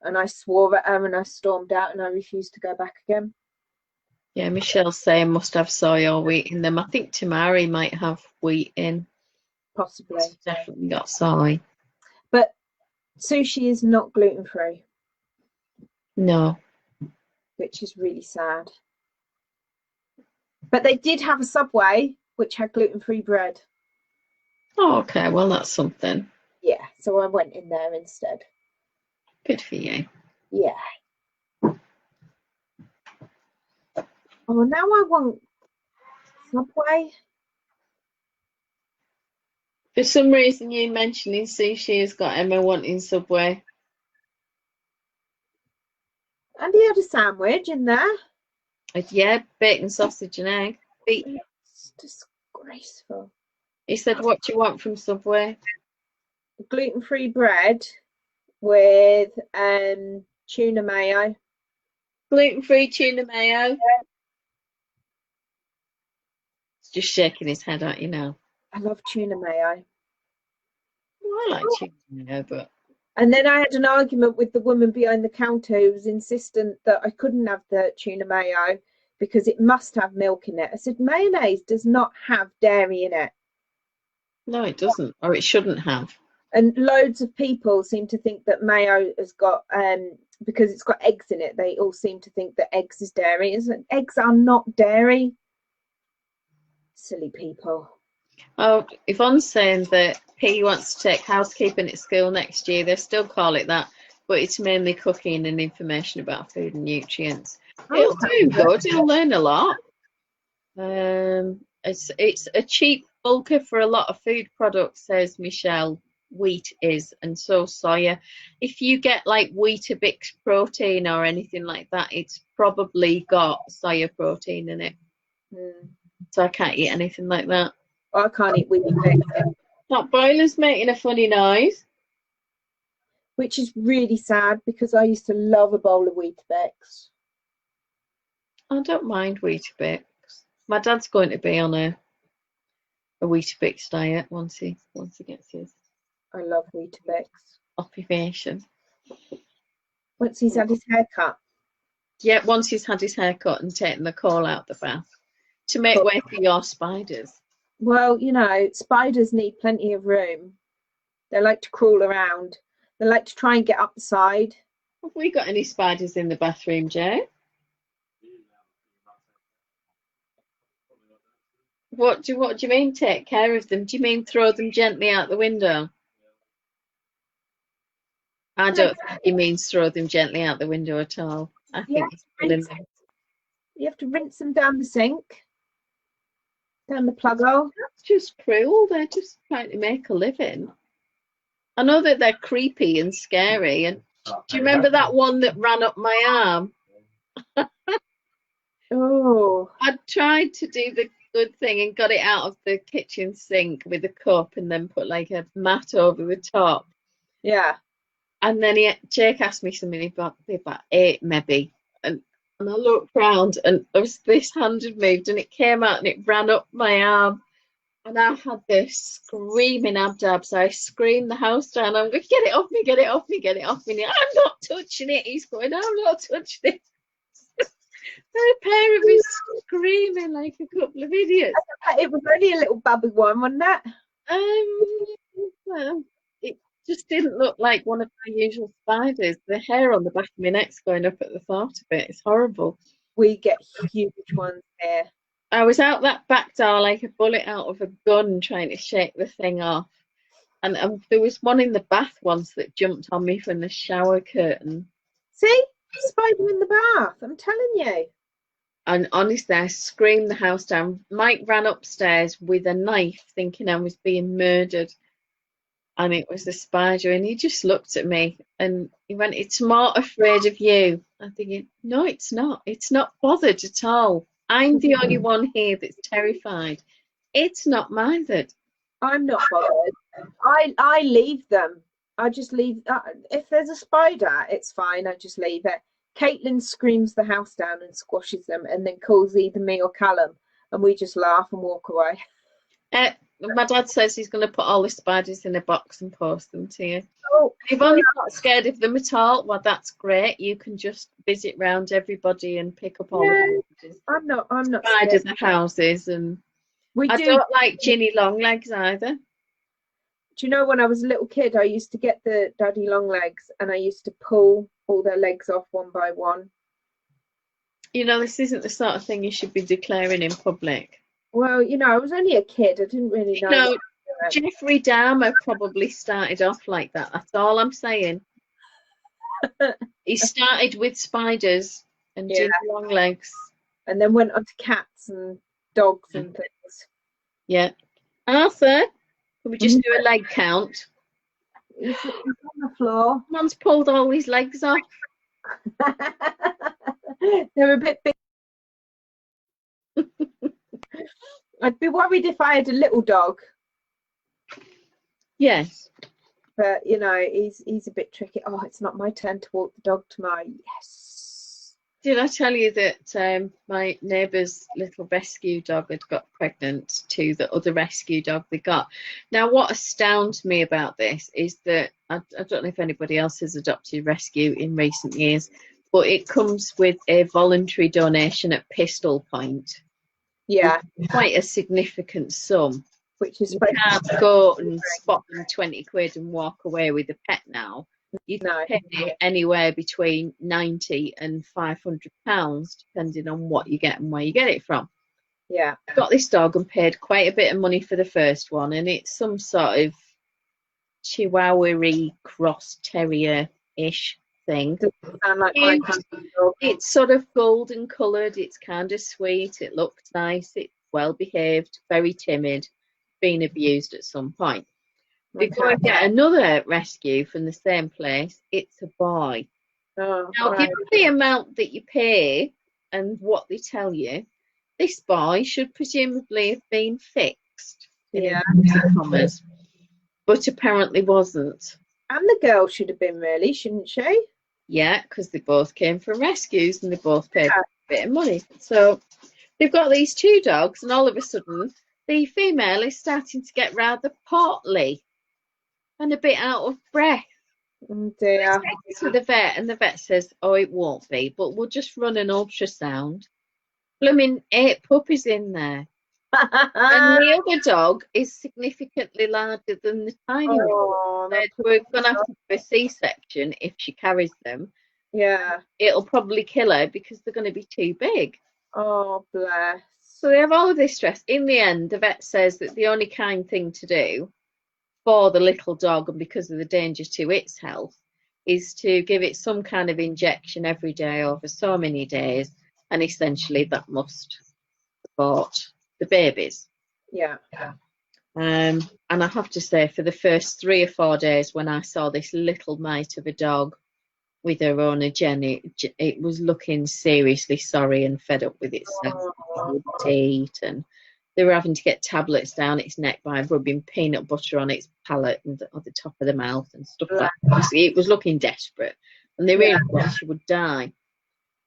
and I swore at her and I stormed out and I refused to go back again. Yeah, Michelle's saying must have soy or wheat in them. I think tamari might have wheat in. Possibly. It's definitely got soy. But sushi is not gluten-free. No. Which is really sad. But they did have a Subway which had gluten-free bread. Oh, okay, well that's something. Yeah, so I went in there instead. Good for you. Yeah. Oh, now I want Subway. For some reason, you mentioning sushi has got Emma wanting Subway. And he had a sandwich in there. Yeah, bacon, sausage and egg. It's disgraceful. He said, what do you want from Subway? Gluten-free bread with tuna mayo. Gluten-free tuna mayo? Yeah. He's just shaking his head at you now. I love tuna mayo. Well, I like tuna mayo, but... And then I had an argument with the woman behind the counter who was insistent that I couldn't have the tuna mayo because it must have milk in it. I said, mayonnaise does not have dairy in it. No, it doesn't, or it shouldn't have. And loads of people seem to think that mayo has got, because it's got eggs in it, they all seem to think that eggs is dairy. Eggs are not dairy. Silly people. Oh, Yvonne's saying that P wants to take housekeeping at school next year. They still call it that, but it's mainly cooking and information about food and nutrients. He'll do good. He'll learn a lot. It's a cheap bulker for a lot of food products, says Michelle. Wheat is, and so soya. If you get like Weetabix protein or anything like that, it's probably got soya protein in it. So I can't eat anything like that. I can't eat Weetabix. That boiler's making a funny noise. Which is really sad because I used to love a bowl of Weetabix. I don't mind Weetabix. My dad's going to be on a Weetabix diet once he gets his. I love Weetabix. Occupation. Once he's had his haircut. Yeah, once he's had his haircut and taken the coal out the bath. To make way for your spiders. Well, you know, spiders need plenty of room. They like to crawl around. They like to try and get up the side. Have we got any spiders in the bathroom, Jay? What do you mean take care of them? Do you mean throw them gently out the window? I don't think he means throw them gently out the window at all. I think he's pulling them. You have to rinse them down the sink, down the plug hole. That's just cruel. They're just trying to make a living. I know that they're creepy and scary. And do you remember that one that ran up my arm? Oh. I tried to do the good thing and got it out of the kitchen sink with a cup and then put like a mat over the top. Yeah. And then Jake asked me something about 8 maybe. And I looked round and this hand had moved and it came out and it ran up my arm. And I had this screaming abdabs. I screamed the house down. I'm going, get it off me, get it off me, get it off me. I'm not touching it. He's going, I'm not touching it. A pair of us screaming like a couple of idiots. It was only a little baby one, wasn't it? Well, it just didn't look like one of my usual spiders. The hair on the back of my neck's going up at the thought of it. It's horrible. We get huge ones here. I was out that back door like a bullet out of a gun trying to shake the thing off. And there was one in the bath once that jumped on me from the shower curtain. See? Spider in the bath, I'm telling you. And honestly, I screamed the house down. Mike ran upstairs with a knife thinking I was being murdered. And it was the spider. And he just looked at me and he went, it's more afraid of you. I'm thinking, no, it's not. It's not bothered at all. I'm the only one here that's terrified. It's not bothered. I'm not bothered. I leave them. I just leave. If there's a spider, it's fine. I just leave it. Caitlin screams the house down and squashes them and then calls either me or Callum, and we just laugh and walk away. My dad says he's going to put all the spiders in a box and post them to you. Oh, if you're not scared of them at all, well, that's great. You can just visit round everybody and pick up all the spiders. I'm not spider the houses, and I don't like Ginny Longlegs either. Do you know, when I was a little kid, I used to get the daddy long legs and I used to pull all their legs off one by one. You know, this isn't the sort of thing you should be declaring in public. Well, you know, I was only a kid. I didn't really know. No, Jeffrey Dahmer probably started off like that. That's all I'm saying. He started with spiders and Ginny long legs. And then went on to cats and dogs and things. Yeah. Arthur, can we just do a leg count? He's on the floor. Someone's pulled all his legs off. They're a bit big. I'd be worried if I had a little dog. Yes. But, you know, he's a bit tricky. Oh, it's not my turn to walk the dog tomorrow. Yes. Did I tell you that my neighbour's little rescue dog had got pregnant to the other rescue dog they got? Now, what astounds me about this is that I don't know if anybody else has adopted rescue in recent years, but it comes with a voluntary donation at pistol point. Yeah. Quite a significant sum. Which is, you can't go and spot them 20 quid and walk away with a pet now. You can pay anywhere between £90 and £500, depending on what you get and where you get it from. Yeah. Got this dog and paid quite a bit of money for the first one, and it's some sort of Chihuahua cross terrier-ish thing. Sound like it's sort of golden coloured, it's kind of sweet, it looks nice, it's well behaved, very timid, been abused at some point. Before I get another rescue from the same place, it's a boy. Oh, now, given the amount that you pay and what they tell you, this boy should presumably have been fixed. Commas, but apparently wasn't. And the girl should have been, really, shouldn't she? Yeah, because they both came from rescues and they both paid a bit of money. So they've got these two dogs, and all of a sudden, the female is starting to get rather portly and a bit out of breath. Oh dear. To the vet, and the vet says, oh, it won't be, but we'll just run an ultrasound. Blooming 8 puppies in there. And the other dog is significantly larger than the tiny one. We're going to have to do a C-section if she carries them. Yeah. It'll probably kill her because they're going to be too big. Oh, bless. So they have all of this stress. In the end, the vet says that the only kind thing to do for the little dog, and because of the danger to its health, is to give it some kind of injection every day over so many days, and essentially that must support the babies. Yeah. And I have to say, for the first 3 or 4 days when I saw this little mite of a dog with her owner Jenny, it was looking seriously sorry and fed up with itself. And they were having to get tablets down its neck by rubbing peanut butter on its palate and at the top of the mouth and stuff like that. It was looking desperate, and they really thought she would die.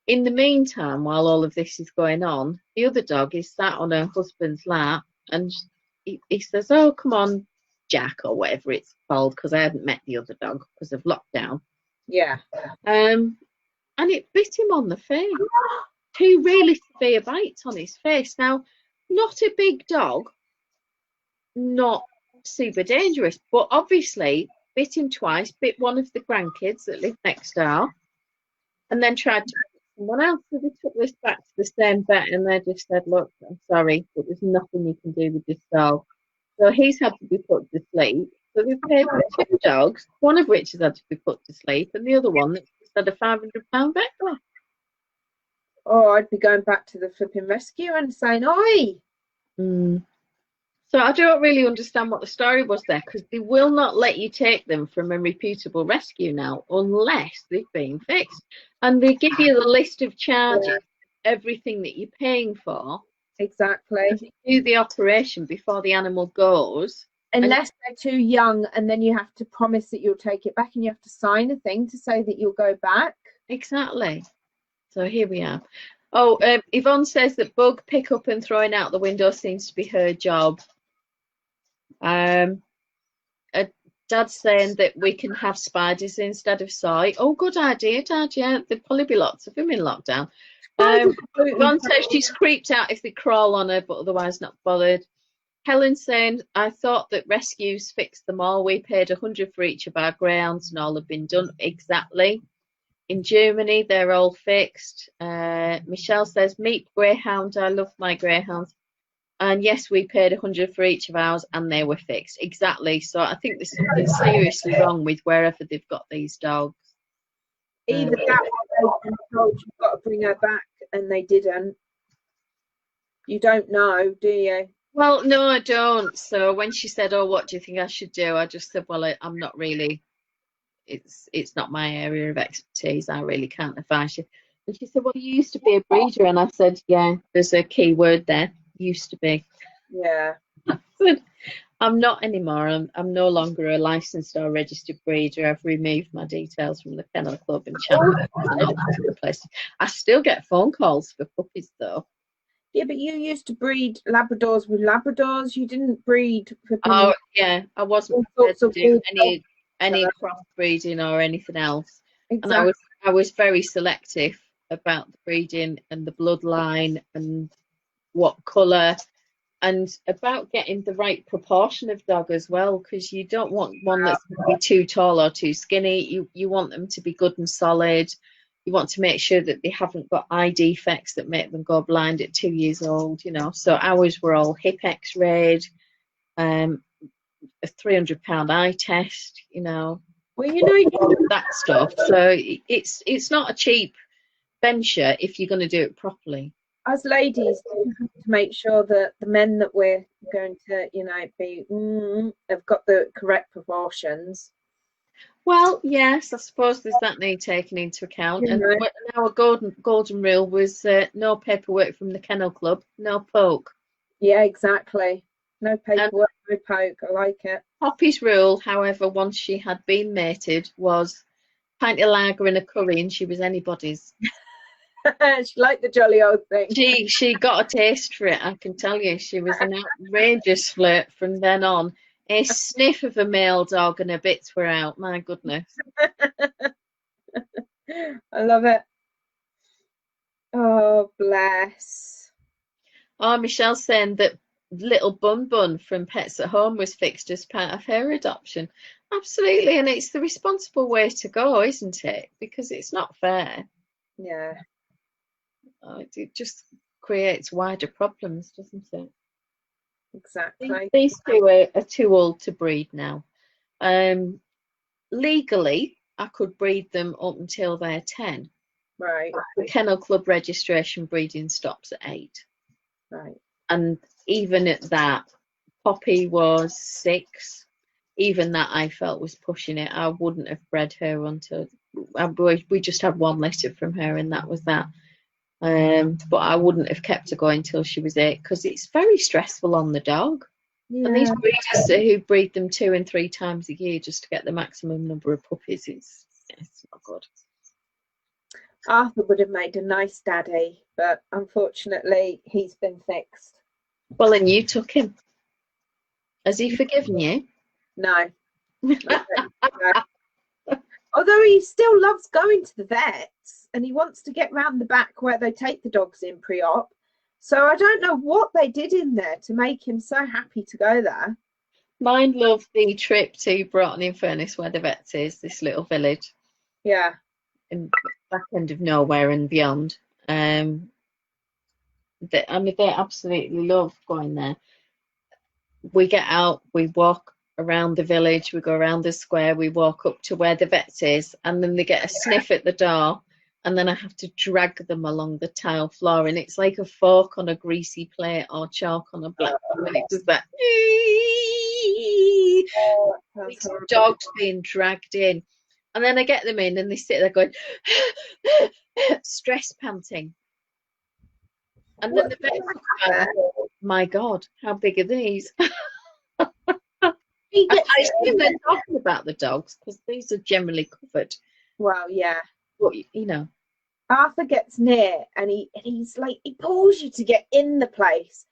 In the meantime, while all of this is going on, the other dog is sat on her husband's lap, and he says, oh, come on, Jack, or whatever it's called, because I hadn't met the other dog because of lockdown. Yeah. And it bit him on the face. 2 really severe bites on his face. Now, not a big dog, not super dangerous, but obviously bit him twice, bit one of the grandkids that live next door, and then tried to bite someone else. So they took this back to the same vet, and they just said, look, I'm sorry, but there's nothing you can do with this dog. So he's had to be put to sleep. So we've paid for 2 dogs, one of which has had to be put to sleep, and the other one that's just had a £500 vet bill. Oh, I'd be going back to the flipping rescue and saying, oi. So I don't really understand what the story was there, because they will not let you take them from a reputable rescue now unless they've been fixed. And they give you the list of charges, everything that you're paying for. Exactly. And they do the operation before the animal goes. Unless they're too young, and then you have to promise that you'll take it back, and you have to sign a thing to say that you'll go back. Exactly. So here we are. Oh, Yvonne says that bug pick up and throwing out the window seems to be her job. Dad's saying that we can have spiders instead of soy. Oh, good idea, Dad. Yeah, there'd probably be lots of them in lockdown. Yvonne says she's creeped out if they crawl on her, but otherwise not bothered. Helen's saying, I thought that rescues fixed them all. We paid 100 for each of our greyhounds and all have been done. Exactly. In Germany, they're all fixed. Michelle says, meet greyhound. I love my greyhounds. And yes, we paid 100 for each of ours and they were fixed. Exactly. So I think there's something seriously wrong with wherever they've got these dogs. Either that or they've been told you've got to bring her back and they didn't. You don't know, do you? Well, no, I don't. So when she said, oh, what do you think I should do? I just said, well, I'm not really, it's not my area of expertise. I really can't advise you. And she said, well, you used to be a breeder. And I said, yeah, there's a key word there. Used to be. Yeah. I'm not anymore. I'm no longer a licensed or registered breeder. I've removed my details from the Kennel Club and channel. I still get phone calls for puppies though. Yeah, but you used to breed Labradors with Labradors. You didn't breed. Oh yeah, I wasn't prepared to do any crossbreeding or anything else. Exactly. And I was very selective about the breeding and the bloodline and what colour, and about getting the right proportion of dog as well, because you don't want one that's going to be too tall or too skinny. You want them to be good and solid. You want to make sure that they haven't got eye defects that make them go blind at 2 years old, you know. So ours were all hip x-rayed, a £300 eye test, you know. Well, you know that stuff. So it's not a cheap venture if you're going to do it properly. As ladies, we have to make sure that the men that we're going to, you know, be have got the correct proportions. Well, yes, I suppose there's that need taken into account. And our golden rule was no paperwork from the Kennel Club, no poke. Yeah, exactly. No paperwork, no poke. I like it. Poppy's rule, however, once she had been mated, was pint of lager and a curry, and she was anybody's. She liked the jolly old thing. She got a taste for it, I can tell you. She was an outrageous flirt from then on. A sniff of a male dog and her bits were out. My goodness. I love it. Oh, bless. Oh, Michelle's saying that little Bun Bun from Pets at Home was fixed as part of her adoption. Absolutely, and it's the responsible way to go, isn't it? Because it's not fair. Yeah. It just creates wider problems, doesn't it? Exactly. These two are too old to breed now. Legally, I could breed them up until they're 10. Right. The Kennel Club registration breeding stops at 8. Right. And even at that, Poppy was 6. Even that I felt was pushing it. I wouldn't have bred her until we just had one litter from her, and that was that. But I wouldn't have kept her going till she was 8 because it's very stressful on the dog. Yeah. And these breeders who breed them 2 and 3 times a year just to get the maximum number of puppies, it's not good. Arthur would have made a nice daddy, but unfortunately he's been fixed. Well, and you took him. Has he forgiven you? No. No. Although he still loves going to the vets and he wants to get round the back where they take the dogs in pre-op. So I don't know what they did in there to make him so happy to go there. Mine loved the trip to Broughton-in-Furness where the vets is, this little village. Yeah. In back end of nowhere and beyond. I mean, they absolutely love going there. We get out, we walk around the village, we go around the square, we walk up to where the vets is, and then they get a sniff at the door, and then I have to drag them along the tile floor, and it's like a fork on a greasy plate or chalk on a black one, and it does that. These dogs being dragged in, and then I get them in, and they sit there going stress panting, and then the vets go, oh, my God, how big are these? I assume they're talking about the dogs because these are generally covered. Well, yeah. But, you know. Arthur gets near and he's like, he pulls you to get in the place.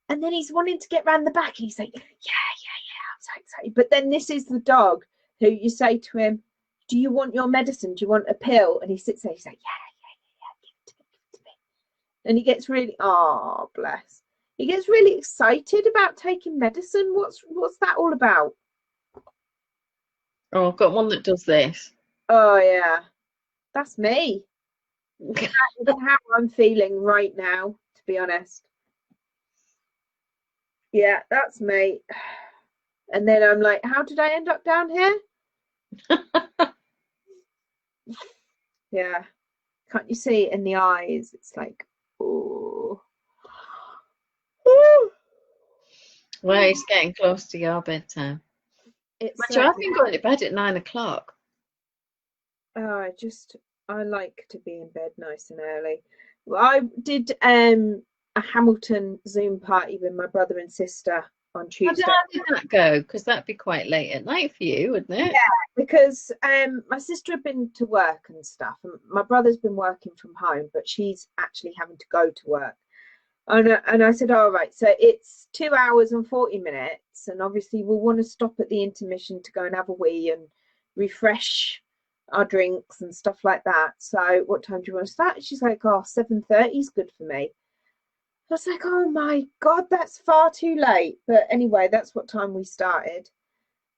And then he's wanting to get round the back. He's like, yeah, I'm so excited. But then this is the dog who you say to him, do you want your medicine? Do you want a pill? And he sits there, he's like, yeah, give it to me. And he gets really, oh, bless. He gets really excited about taking medicine. What's that all about? Oh, I've got one that does this. Oh, yeah. That's me. That is how I'm feeling right now, to be honest. Yeah, that's me. And then I'm like, how did I end up down here? Yeah. Can't you see it in the eyes? It's like, oh. Well, it's getting close to your bedtime. Which I've been going to bed at 9 o'clock. Oh, I like to be in bed nice and early. Well, I did a Hamilton Zoom party with my brother and sister on Tuesday. How did that go? Because that'd be quite late at night for you, wouldn't it? Yeah, because my sister had been to work and stuff, and my brother's been working from home, but she's actually having to go to work. And I said, all right, so it's 2 hours and 40 minutes, and obviously we'll want to stop at the intermission to go and have a wee and refresh our drinks and stuff like that. So what time do you want to start? She's like, oh, 7:30 is good for me. I was like, oh my God, that's far too late. But anyway, that's what time we started.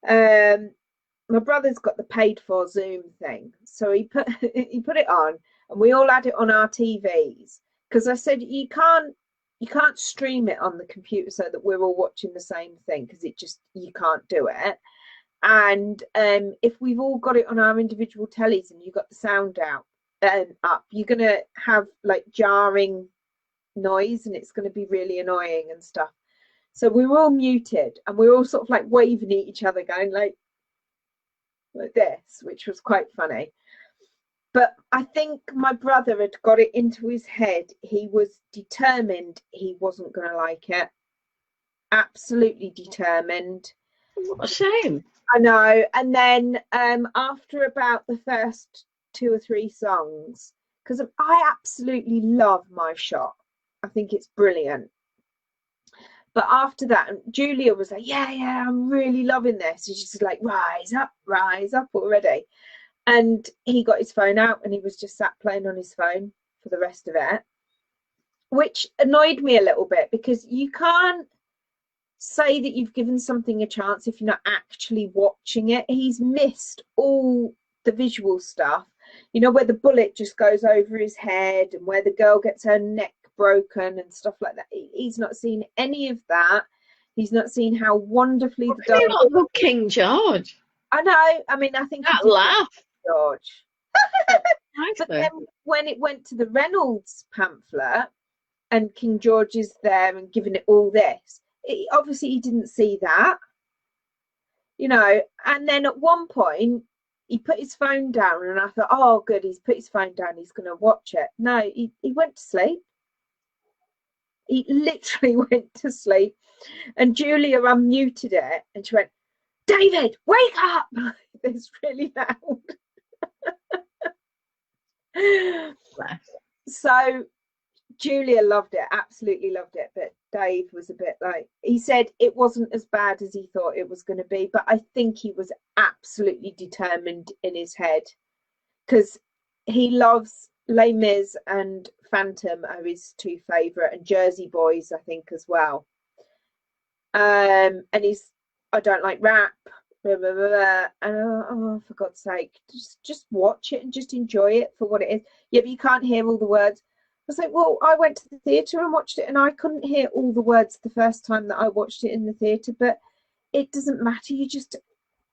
My brother's got the paid for Zoom thing. So he put it on and we all had it on our TVs. Because I said, you can't stream it on the computer so that we're all watching the same thing, because you can't do it. And if we've all got it on our individual tellies and you've got the sound out up, you're going to have like jarring noise and it's going to be really annoying and stuff. So we were all muted and we were all sort of like waving at each other, going like this, which was quite funny. But I think my brother had got it into his head. He was determined he wasn't going to like it. Absolutely determined. What a shame. I know. And then after about the first 2 or 3 songs, because I absolutely love My Shot. I think it's brilliant. But after that, Julia was like, yeah, I'm really loving this. And she's like, rise up already. And he got his phone out and he was just sat playing on his phone for the rest of it, which annoyed me a little bit, because you can't say that you've given something a chance if you're not actually watching it. He's missed all the visual stuff, you know, where the bullet just goes over his head and where the girl gets her neck broken and stuff like that. He's not seen any of that. He's not seen how wonderfully the dog. Not love King George. I know. I mean, I think that laugh, George. But then when it went to the Reynolds pamphlet and King George is there and giving it all this, obviously he didn't see that, you know. And then at one point he put his phone down and I thought, oh good, he's put his phone down, he's going to watch it. No, he went to sleep. He literally went to sleep. And Julia unmuted it and she went, David, wake up. It's really loud. So Julia loved it, absolutely loved it, but Dave was a bit like, he said it wasn't as bad as he thought it was going to be, but I think he was absolutely determined in his head, because he loves Les Mis and Phantom are his two favourite, and Jersey Boys I think as well. And he's, I don't like rap, blah, blah, blah, blah. And oh, for God's sake, just watch it and just enjoy it for what it is. Yeah, but you can't hear all the words. I was like, well, I went to the theatre and watched it, and I couldn't hear all the words the first time that I watched it in the theatre, but it doesn't matter. You just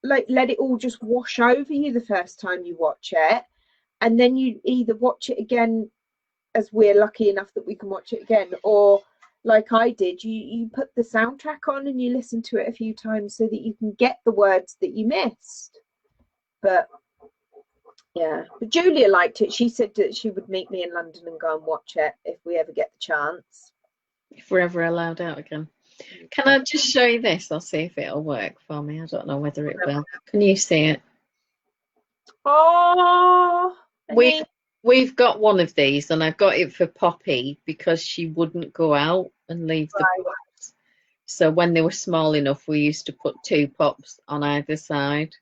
like let it all just wash over you the first time you watch it, and then you either watch it again, as we're lucky enough that we can watch it again, or like I did, you put the soundtrack on and you listen to it a few times so that you can get the words that you missed. But yeah, but Julia liked it. She said that she would meet me in London and go and watch it if we ever get the chance. If we're ever allowed out again. Can I just show you this? I'll see if it'll work for me. I don't know whether it will. Can you see it? Oh, we've got one of these, and I got it for Poppy because she wouldn't go out and leave the pops. So when they were small enough, we used to put 2 pops on either side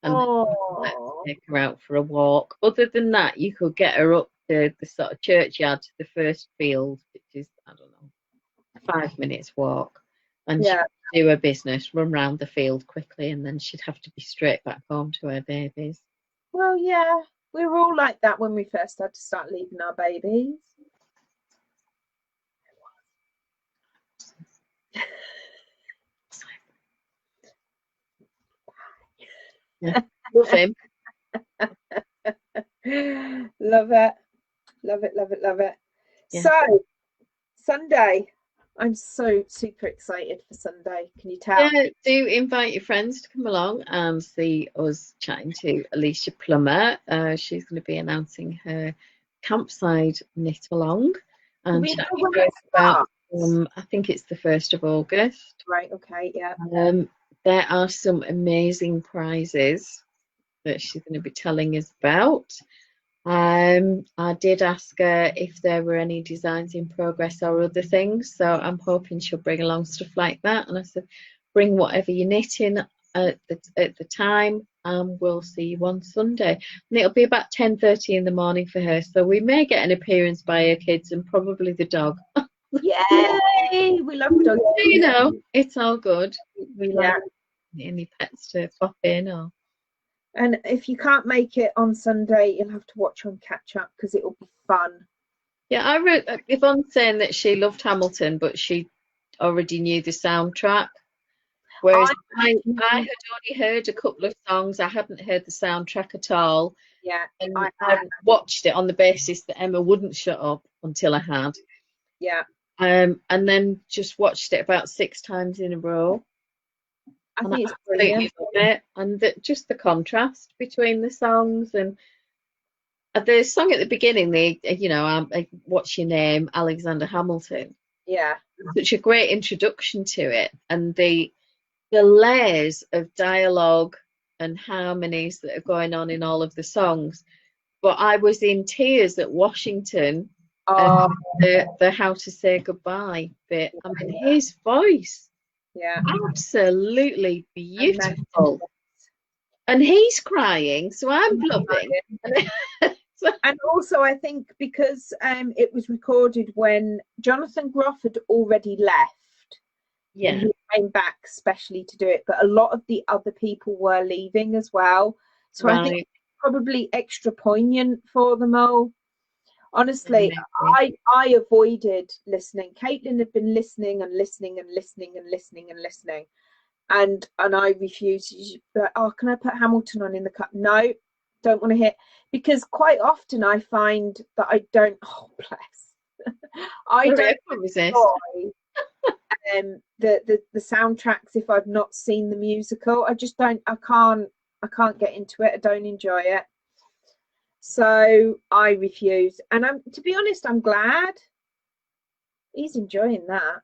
and take her out for a walk. Other than that, you could get her up to the sort of churchyard to the first field, which is, I don't know, 5 minutes walk, and she'd do her business, run round the field quickly, and then she'd have to be straight back home to her babies. Well, yeah, we were all like that when we first had to start leaving our babies. Yeah. Love him. Love it. Love it, love it, love it. Yeah. So, Sunday. I'm so super excited for Sunday. Can you tell? Yeah, do invite your friends to come along and see us chatting to Alicia Plummer. She's going to be announcing her campsite knit along. And about, I think it's the 1st of August. Right, okay, yeah. There are some amazing prizes that she's going to be telling us about. I did ask her if there were any designs in progress or other things, so I'm hoping she'll bring along stuff like that. And I said, bring whatever you're knitting at the time, and we'll see you on Sunday. And it'll be about 10:30 in the morning for her, so we may get an appearance by her kids and probably the dog. Yay! We love dogs. You know, it's all good. We like any pets to pop in or. And if you can't make it on Sunday, you'll have to watch on catch up because it'll be fun. Yeah, I wrote Yvonne saying that she loved Hamilton, but she already knew the soundtrack. Whereas I had only heard a couple of songs. I hadn't heard the soundtrack at all. Yeah. And I watched it on the basis that Emma wouldn't shut up until I had. Yeah. And then just watched it about 6 times in a row. I think it's brilliant. And just the contrast between the songs, and the song at the beginning, what's your name, Alexander Hamilton. Yeah, such a great introduction to it, and the layers of dialogue and harmonies that are going on in all of the songs. But I was in tears at Washington. The How to Say Goodbye bit. I mean, his voice. Yeah, absolutely beautiful. And he's crying, so I'm blubbing. And also, I think because it was recorded when Jonathan Groff had already left. Yeah, and he came back specially to do it, but a lot of the other people were leaving as well. So I think it's probably extra poignant for them all. Honestly, I avoided listening. Caitlin had been listening and listening and listening and listening and listening, and I refused. She's like, oh, can I put Hamilton on in the cut? No, don't want to hear, because quite often I find that I don't. Oh, bless. I don't enjoy the soundtracks if I've not seen the musical. I just don't. I can't get into it. I don't enjoy it. So I refuse, and to be honest, I'm glad he's enjoying that.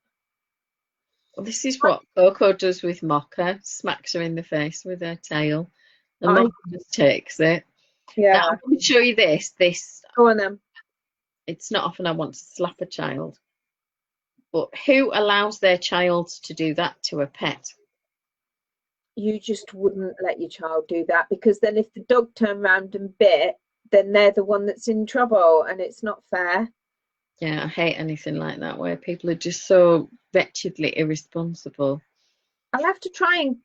Well, this is what Coco does with Mocha, smacks her in the face with her tail, and Mocha just takes it. Yeah, now, I'm going to show you this. Go on then. It's not often I want to slap a child. But who allows their child to do that to a pet? You just wouldn't let your child do that, because then if the dog turned round and bit, then they're the one that's in trouble, and it's not fair. Yeah, I hate anything like that where people are just so wretchedly irresponsible. I'll have to try and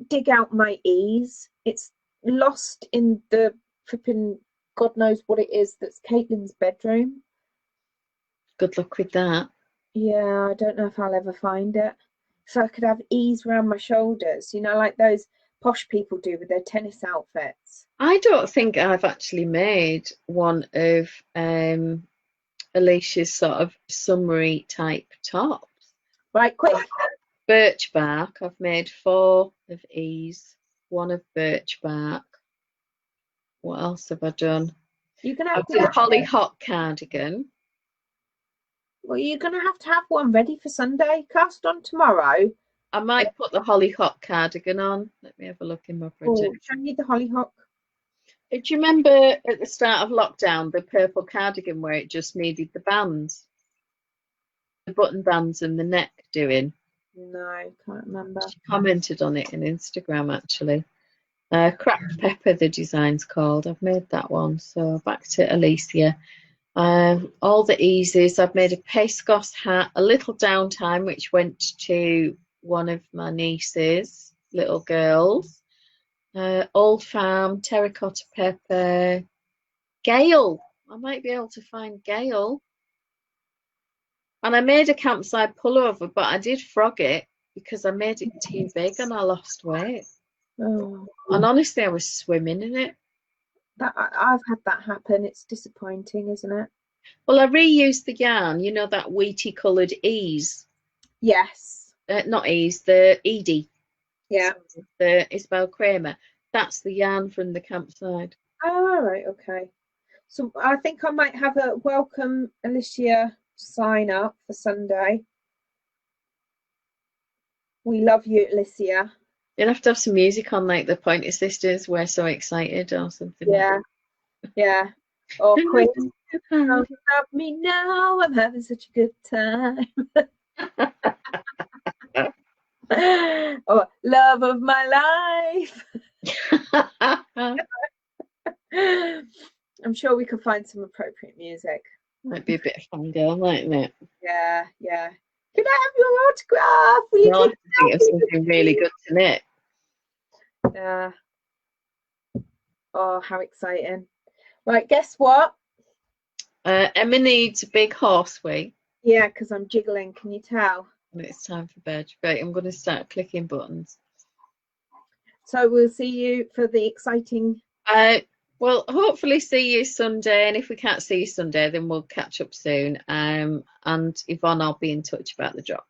dig out my ease. It's lost in the flipping God knows what it is that's Caitlin's bedroom. Good luck with that. Yeah, I don't know if I'll ever find it. So I could have ease around my shoulders, you know, like those posh people do with their tennis outfits. I don't think I've actually made one of Alicia's sort of summery type tops. Right, quick. Birch bark. I've made 4 of ease, 1 of birch bark. What else have I done? You're gonna I've have to done hollyhock cardigan. Well, you're gonna have to have one ready for Sunday. Cast on tomorrow. I might put the hollyhock cardigan on. Let me have a look in my Oh, project. show me the hollyhock. Do you remember at the start of lockdown the purple cardigan where it just needed the bands? The button bands and the neck doing? No, can't remember. She commented on it on Instagram actually. Cracked Pepper, the design's called. I've made that one. So back to Alicia. All the easies. I've made a Pescos hat, a little downtime, which went to one of my nieces, little girls. Old Farm, Terracotta Pepper, Gale. I might be able to find Gale. And I made a campsite pullover, but I did frog it because I made it too big and I lost weight. Oh, And honestly, I was swimming in it. I've had that happen. It's disappointing, isn't it? Well, I reused the yarn, you know, that wheaty coloured ease. Yes. Not ease, the Edie. Yeah. The Isabel Kramer. That's the yarn from the campsite. Oh, all right. Okay. So I think I might have a welcome Alicia sign up for Sunday. We love you, Alicia. You'll have to have some music on, like the Pointer Sisters, We're So Excited or something. Yeah. Yeah. Or Queen. Like Love me now. I'm having such a good time. Oh, love of my life. I'm sure we could find some appropriate music. Might be a bit of fun, girl, mightn't it? Yeah, yeah. Can I have your autograph? Will you I'll take have to think of something really good to knit. Yeah. Oh, how exciting. Right, guess what? Emma needs a big horse wheel. Yeah, because I'm jiggling. Can you tell? And it's time for bed. Right, I'm going to start clicking buttons. So we'll see you for the exciting. Well, hopefully see you Sunday. And if we can't see you Sunday, then we'll catch up soon. And Yvonne, I'll be in touch about the drops.